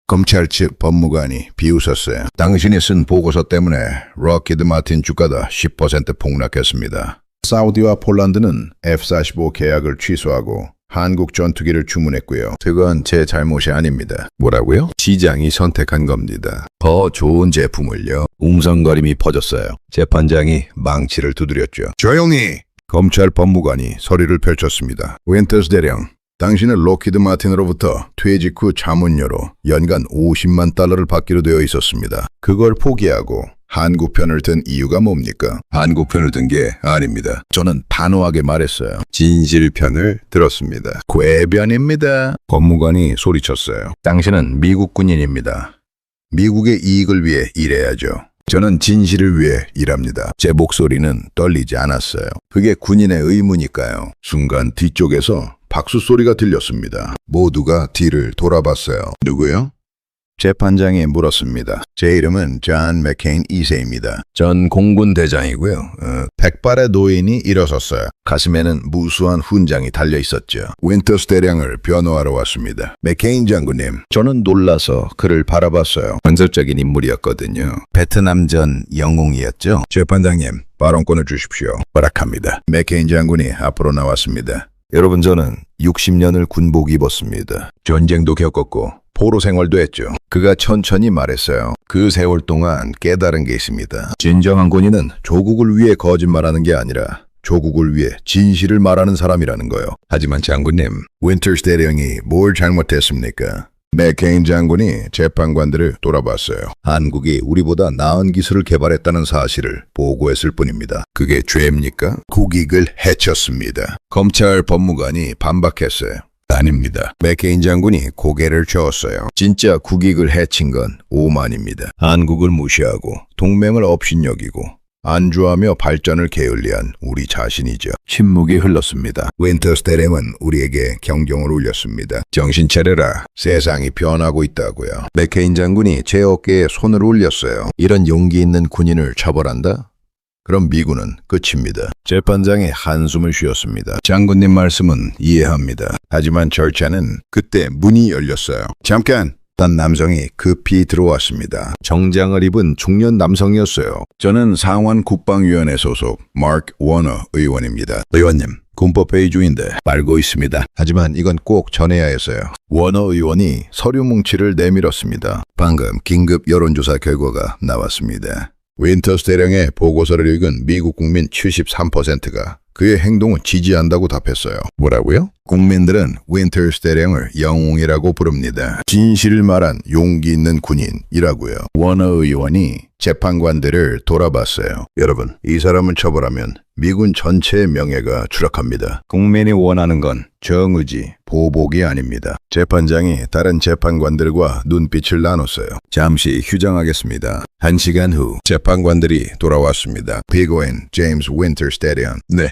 S1: 검찰 측 법무관이 비웃었어요. 당신이 쓴 보고서 때문에 록히드 마틴 주가가 10% 폭락했습니다. 사우디와 폴란드는 F-45 계약을 취소하고 한국 전투기를 주문했고요. 그건 제 잘못이 아닙니다. 뭐라고요? 시장이 선택한 겁니다. 더 좋은 제품을요. 웅성거림이 퍼졌어요. 재판장이 망치를 두드렸죠. 조용히! 검찰 법무관이 서리를 펼쳤습니다. 윈터스 대령. 당신은 록히드 마틴으로부터 퇴직 후 자문료로 연간 50만 달러를 받기로 되어 있었습니다. 그걸 포기하고 한국 편을 든 이유가 뭡니까? 한국 편을 든 게 아닙니다. 저는 단호하게 말했어요. 진실 편을 들었습니다. 궤변입니다. 법무관이 소리쳤어요. 당신은 미국 군인입니다. 미국의 이익을 위해 일해야죠. 저는 진실을 위해 일합니다. 제 목소리는 떨리지 않았어요. 그게 군인의 의무니까요. 순간 뒤쪽에서 박수 소리가 들렸습니다. 모두가 뒤를 돌아봤어요. 누구요? 재판장이 물었습니다. 제 이름은 존 맥케인 2세입니다. 전 공군 대장이고요. 백발의 노인이 일어섰어요. 가슴에는 무수한 훈장이 달려 있었죠. 윈터스 대령을 변호하러 왔습니다. 맥케인 장군님. 저는 놀라서 그를 바라봤어요. 건설적인 인물이었거든요. 베트남전 영웅이었죠. 재판장님, 발언권을 주십시오. 허락합니다. 맥케인 장군이 앞으로 나왔습니다. 여러분, 저는 60년을 군복 입었습니다. 전쟁도 겪었고 포로 생활도 했죠. 그가 천천히 말했어요. 그 세월 동안 깨달은 게 있습니다. 진정한 군인은 조국을 위해 거짓말하는 게 아니라 조국을 위해 진실을 말하는 사람이라는 거요. 하지만 장군님, 윈터스 대령이 뭘 잘못했습니까? 맥케인 장군이 재판관들을 돌아봤어요. 한국이 우리보다 나은 기술을 개발했다는 사실을 보고했을 뿐입니다. 그게 죄입니까? 국익을 해쳤습니다. 검찰 법무관이 반박했어요. 아닙니다. 맥케인 장군이 고개를 저었어요. 진짜 국익을 해친 건 오만입니다. 한국을 무시하고 동맹을 업신여기고 안주하며 발전을 게을리한 우리 자신이죠. 침묵이 흘렀습니다. 윈터스 대령은 우리에게 경종을 울렸습니다. 정신 차려라. 세상이 변하고 있다고요. 맥케인 장군이 제 어깨에 손을 올렸어요. 이런 용기 있는 군인을 처벌한다? 그럼 미군은 끝입니다. 재판장이 한숨을 쉬었습니다. 장군님 말씀은 이해합니다. 하지만 절차는 그때 문이 열렸어요. 잠깐! 한 남성이 급히 들어왔습니다. 정장을 입은 중년 남성이었어요. 저는 상원 국방위원회 소속 마크 워너 의원입니다. 의원님, 군법회의 중인데 알고 있습니다. 하지만 이건 꼭 전해야 해서요. 워너 의원이 서류 뭉치를 내밀었습니다. 방금 긴급 여론조사 결과가 나왔습니다. 윈터스 대령의 보고서를 읽은 미국 국민 73%가 그의 행동을 지지한다고 답했어요. 뭐라고요? 국민들은 윈터스 대령을 영웅이라고 부릅니다. 진실을 말한 용기 있는 군인이라고요. 워너 의원이 재판관들을 돌아봤어요. 여러분, 이 사람을 처벌하면 미군 전체의 명예가 추락합니다. 국민이 원하는 건 정의지, 보복이 아닙니다. 재판장이 다른 재판관들과 눈빛을 나눴어요. 잠시 휴장하겠습니다. 1시간 후 재판관들이 돌아왔습니다. 피고인 제임스 윈터스 대령. 네.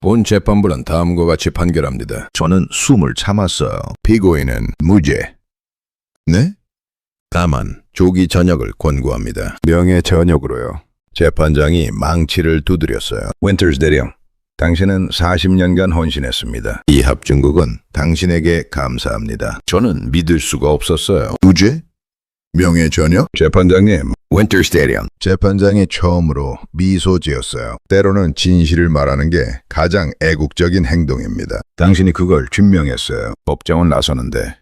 S1: 본 재판부는 다음과 같이 판결합니다. 저는 숨을 참았어요. 피고인은 무죄. 네? 다만 조기 전역을 권고합니다. 명예 전역으로요. 재판장이 망치를 두드렸어요. 윈터스 대령, 당신은 40년간 헌신했습니다. 이 합중국은 당신에게 감사합니다. 저는 믿을 수가 없었어요. 무죄? 명예 전역? 재판장님, 윈터스 대령. 재판장이 처음으로 미소 지었어요. 때로는 진실을 말하는 게 가장 애국적인 행동입니다. 당신이 그걸 증명했어요. 법정은 나서는데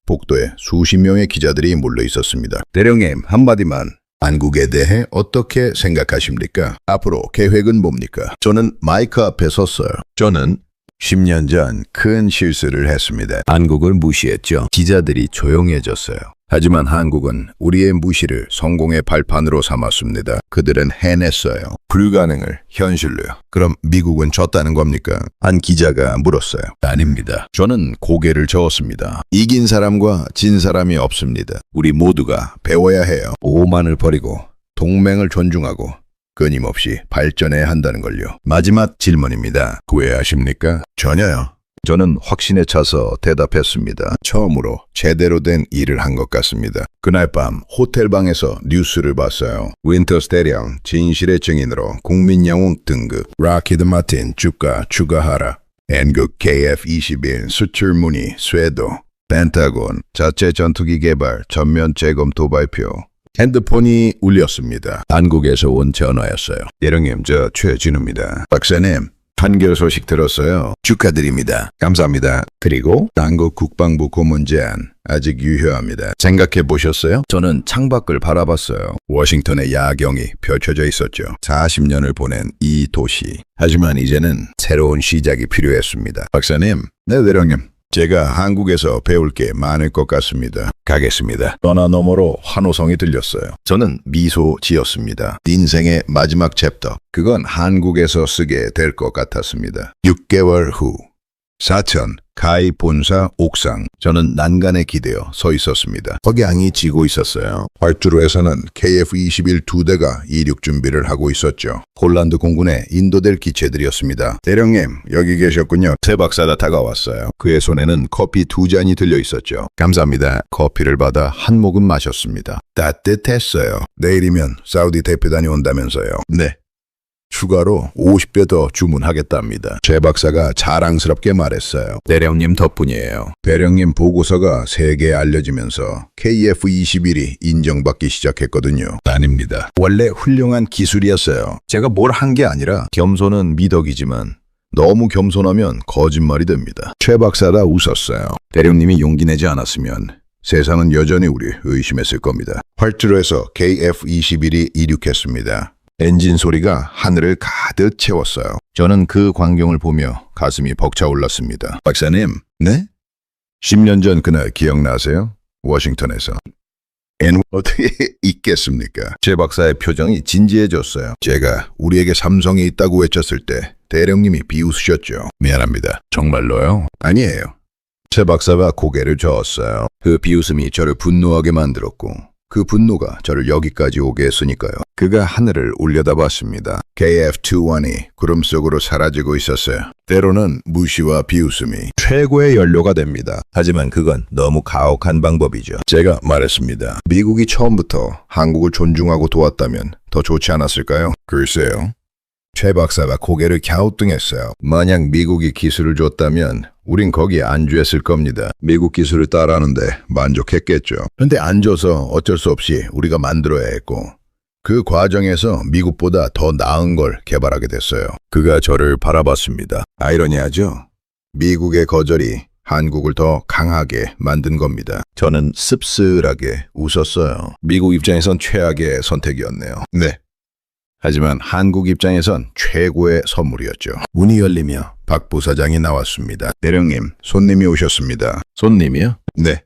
S1: 복도에 수십 명의 기자들이 몰려 있었습니다. 대령님, 한마디만. 한국에 대해 어떻게 생각하십니까? 앞으로 계획은 뭡니까? 저는 마이크 앞에 섰어요. 저는 10년 전 큰 실수를 했습니다. 한국을 무시했죠. 기자들이 조용해졌어요. 하지만 한국은 우리의 무시를 성공의 발판으로 삼았습니다. 그들은 해냈어요. 불가능을 현실로요. 그럼 미국은 졌다는 겁니까? 한 기자가 물었어요. 아닙니다. 저는 고개를 저었습니다. 이긴 사람과 진 사람이 없습니다. 우리 모두가 배워야 해요. 오만을 버리고 동맹을 존중하고 끊임없이 발전해야 한다는 걸요. 마지막 질문입니다. 후회하십니까? 전혀요. 저는 확신에 차서 대답했습니다. 처음으로 제대로 된 일을 한 것 같습니다. 그날 밤 호텔방에서 뉴스를 봤어요. 윈터스 대령 진실의 증인으로 국민 영웅 등급, 락히드 마틴 주가 추가하라, N국 KF-21 수출 문의 쇄도, 펜타곤 자체 전투기 개발 전면 재검토 발표. 핸드폰이 울렸습니다. 한국에서 온 전화였어요. 대령님, 저 최진우입니다. 박사님, 판결 소식 들었어요. 축하드립니다. 감사합니다. 그리고 한국 국방부 고문 제안 아직 유효합니다. 생각해 보셨어요? 저는 창밖을 바라봤어요. 워싱턴의 야경이 펼쳐져 있었죠. 40년을 보낸 이 도시. 하지만 이제는 새로운 시작이 필요했습니다. 박사님, 네 대령님. 제가 한국에서 배울 게 많을 것 같습니다. 가겠습니다. 전화 너머로 환호성이 들렸어요. 저는 미소 지었습니다. 인생의 마지막 챕터. 그건 한국에서 쓰게 될 것 같았습니다. 6개월 후. 사천 가이 본사 옥상. 저는 난간에 기대어 서 있었습니다. 석양이 지고 있었어요. 활주로에서는 KF-21 2대가 이륙 준비를 하고 있었죠. 폴란드 공군에 인도될 기체들이었습니다. 대령님, 여기 계셨군요. 새 박사가 다가왔어요. 그의 손에는 커피 2잔이 들려 있었죠. 감사합니다. 커피를 받아 한 모금 마셨습니다. 따뜻했어요. 내일이면 사우디 대표단이 온다면서요. 네. 추가로 50배 더 주문하겠답니다. 최 박사가 자랑스럽게 말했어요. 대령님 덕분이에요. 대령님 보고서가 세계에 알려지면서 KF-21이 인정받기 시작했거든요. 아닙니다. 원래 훌륭한 기술이었어요. 제가 뭘 한 게 아니라 겸손은 미덕이지만 너무 겸손하면 거짓말이 됩니다. 최 박사가 웃었어요. 대령님이 용기 내지 않았으면 세상은 여전히 우리 의심했을 겁니다. 활주로에서 KF-21이 이륙했습니다. 엔진 소리가 하늘을 가득 채웠어요. 저는 그 광경을 보며 가슴이 벅차올랐습니다. 박사님, 네? 10년 전 그날 기억나세요? 워싱턴에서. 어떻게 있겠습니까? 최 박사의 표정이 진지해졌어요. 제가 우리에게 삼성이 있다고 외쳤을 때 대령님이 비웃으셨죠. 미안합니다. 정말로요? 아니에요. 최 박사가 고개를 저었어요. 그 비웃음이 저를 분노하게 만들었고 그 분노가 저를 여기까지 오게 했으니까요. 그가 하늘을 올려다봤습니다. KF-21이 구름 속으로 사라지고 있었어요. 때로는 무시와 비웃음이 최고의 연료가 됩니다. 하지만 그건 너무 가혹한 방법이죠. 제가 말했습니다. 미국이 처음부터 한국을 존중하고 도왔다면 더 좋지 않았을까요? 글쎄요. 최 박사가 고개를 갸우뚱했어요. 만약 미국이 기술을 줬다면 우린 거기에 안주했을 겁니다. 미국 기술을 따라하는데 만족했겠죠. 그런데 안 줘서 어쩔 수 없이 우리가 만들어야 했고 그 과정에서 미국보다 더 나은 걸 개발하게 됐어요. 그가 저를 바라봤습니다. 아이러니하죠? 미국의 거절이 한국을 더 강하게 만든 겁니다. 저는 씁쓸하게 웃었어요. 미국 입장에선 최악의 선택이었네요. 네. 하지만 한국 입장에선 최고의 선물이었죠. 문이 열리며 박 부사장이 나왔습니다. 대령님, 손님이 오셨습니다. 손님이요? 네.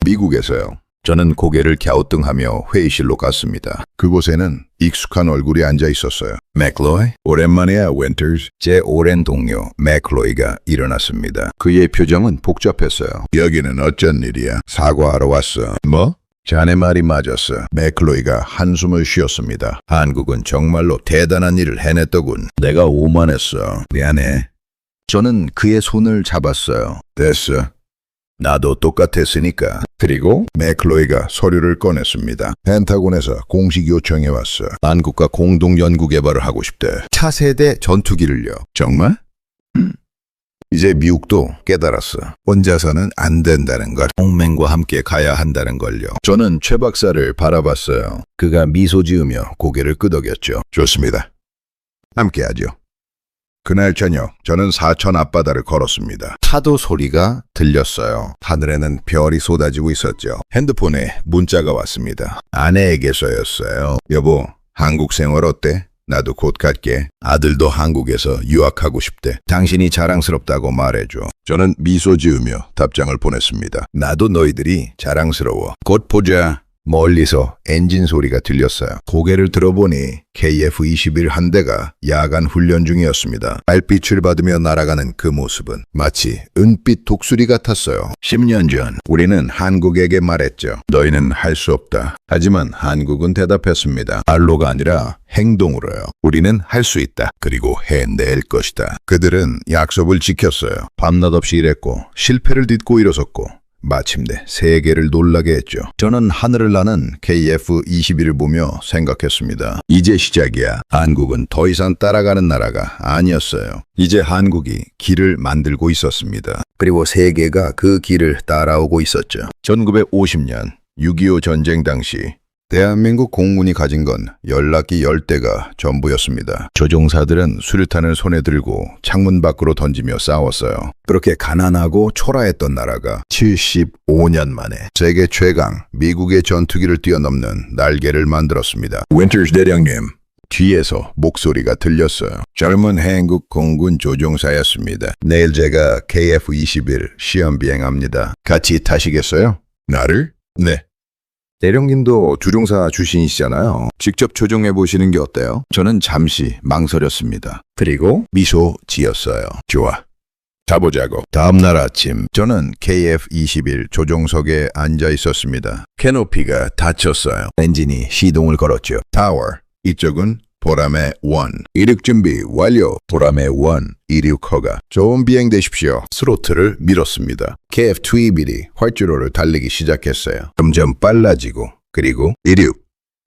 S1: 미국에서요. 저는 고개를 갸우뚱하며 회의실로 갔습니다. 그곳에는 익숙한 얼굴이 앉아 있었어요. 맥클로이? 오랜만이야, 윈터스. 제 오랜 동료 맥클로이가 일어났습니다. 그의 표정은 복잡했어요. 여기는 어쩐 일이야? 사과하러 왔어. 뭐? 자네 말이 맞았어. 맥클로이가 한숨을 쉬었습니다. 한국은 정말로 대단한 일을 해냈더군. 내가 오만했어. 미안해. 저는 그의 손을 잡았어요. 됐어. 나도 똑같았으니까. 그리고 맥클로이가 서류를 꺼냈습니다. 펜타곤에서 공식 요청해 왔어. 한국과 공동 연구 개발을 하고 싶대. 차세대 전투기를요. 정말? 이제 미국도 깨달았어. 혼자서는 안 된다는 걸. 동맹과 함께 가야 한다는 걸요. 저는 최 박사를 바라봤어요. 그가 미소 지으며 고개를 끄덕였죠. 좋습니다. 함께하죠. 그날 저녁 저는 사천 앞바다를 걸었습니다. 파도 소리가 들렸어요. 하늘에는 별이 쏟아지고 있었죠. 핸드폰에 문자가 왔습니다. 아내에게서였어요. 여보, 한국 생활 어때? 나도 곧 갈게. 아들도 한국에서 유학하고 싶대. 당신이 자랑스럽다고 말해줘. 저는 미소 지으며 답장을 보냈습니다. 나도 너희들이 자랑스러워. 곧 보자. 멀리서 엔진 소리가 들렸어요. 고개를 들어보니 KF-21 한 대가 야간 훈련 중이었습니다. 달빛을 받으며 날아가는 그 모습은 마치 은빛 독수리 같았어요. 10년 전 우리는 한국에게 말했죠. 너희는 할 수 없다. 하지만 한국은 대답했습니다. 말로가 아니라 행동으로요. 우리는 할 수 있다. 그리고 해낼 것이다. 그들은 약속을 지켰어요. 밤낮 없이 일했고 실패를 딛고 일어섰고 마침내 세계를 놀라게 했죠. 저는 하늘을 나는 KF-21을 보며 생각했습니다. 이제 시작이야. 한국은 더 이상 따라가는 나라가 아니었어요. 이제 한국이 길을 만들고 있었습니다. 그리고 세계가 그 길을 따라오고 있었죠. 1950년 6.25 전쟁 당시 대한민국 공군이 가진 건 연락기 10대가 전부였습니다. 조종사들은 수류탄을 손에 들고 창문 밖으로 던지며 싸웠어요. 그렇게 가난하고 초라했던 나라가 75년 만에 세계 최강 미국의 전투기를 뛰어넘는 날개를 만들었습니다. 윈터스 대령님. 뒤에서 목소리가 들렸어요. 젊은 한국 공군 조종사였습니다. 내일 제가 KF-21 시험 비행합니다. 같이 타시겠어요? 나를? 네. 대령님도 조종사 출신이시잖아요. 직접 조종해보시는 게 어때요? 저는 잠시 망설였습니다. 그리고 미소 지었어요. 좋아. 가보자고. 다음날 아침 저는 KF-21 조종석에 앉아 있었습니다. 캐노피가 닫혔어요. 엔진이 시동을 걸었죠. 타워. 이쪽은 보람의 1. 이륙 준비 완료. 보람의 1. 이륙 허가. 좋은 비행 되십시오. 스로틀을 밀었습니다. KF-21이 활주로를 달리기 시작했어요. 점점 빨라지고 그리고 이륙.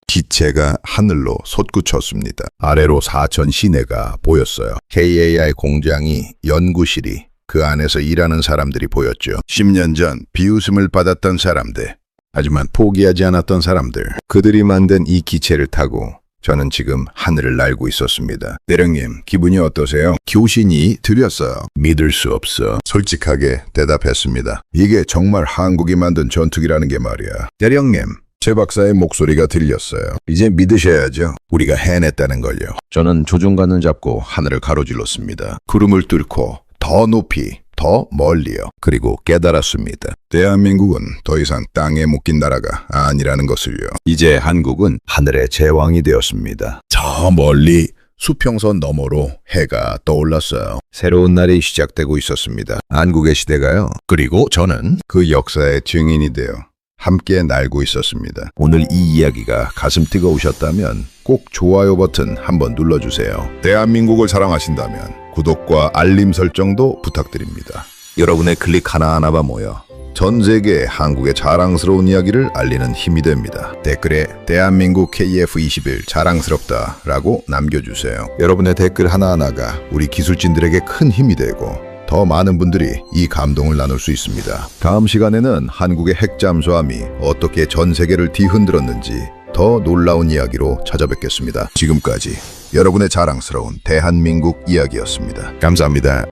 S1: 기체가 하늘로 솟구쳤습니다. 아래로 사천 시내가 보였어요. KAI 공장이 연구실이 그 안에서 일하는 사람들이 보였죠. 10년 전 비웃음을 받았던 사람들. 하지만 포기하지 않았던 사람들. 그들이 만든 이 기체를 타고 저는 지금 하늘을 날고 있었습니다. 대령님, 기분이 어떠세요? 교신이 들렸어요. 믿을 수 없어. 솔직하게 대답했습니다. 이게 정말 한국이 만든 전투기라는 게 말이야. 대령님, 최 박사의 목소리가 들렸어요. 이제 믿으셔야죠. 우리가 해냈다는 걸요. 저는 조종관을 잡고 하늘을 가로질렀습니다. 구름을 뚫고 더 높이, 더 멀리요. 그리고 깨달았습니다. 대한민국은 더 이상 땅에 묶인 나라가 아니라는 것을요. 이제 한국은 하늘의 제왕이 되었습니다. 저 멀리 수평선 너머로 해가 떠올랐어요. 새로운 날이 시작되고 있었습니다. 한국의 시대가요. 그리고 저는 그 역사의 증인이 되어 함께 날고 있었습니다. 오늘 이 이야기가 가슴 뜨거우셨다면 꼭 좋아요 버튼 한번 눌러주세요. 대한민국을 사랑하신다면 구독과 알림 설정도 부탁드립니다. 여러분의 클릭 하나하나가 모여 전 세계 한국의 자랑스러운 이야기를 알리는 힘이 됩니다. 댓글에 대한민국 KF21 자랑스럽다 라고 남겨주세요. 여러분의 댓글 하나하나가 우리 기술진들에게 큰 힘이 되고 더 많은 분들이 이 감동을 나눌 수 있습니다. 다음 시간에는 한국의 핵잠수함이 어떻게 전 세계를 뒤흔들었는지 더 놀라운 이야기로 찾아뵙겠습니다. 지금까지 여러분의 자랑스러운 대한민국 이야기였습니다. 감사합니다.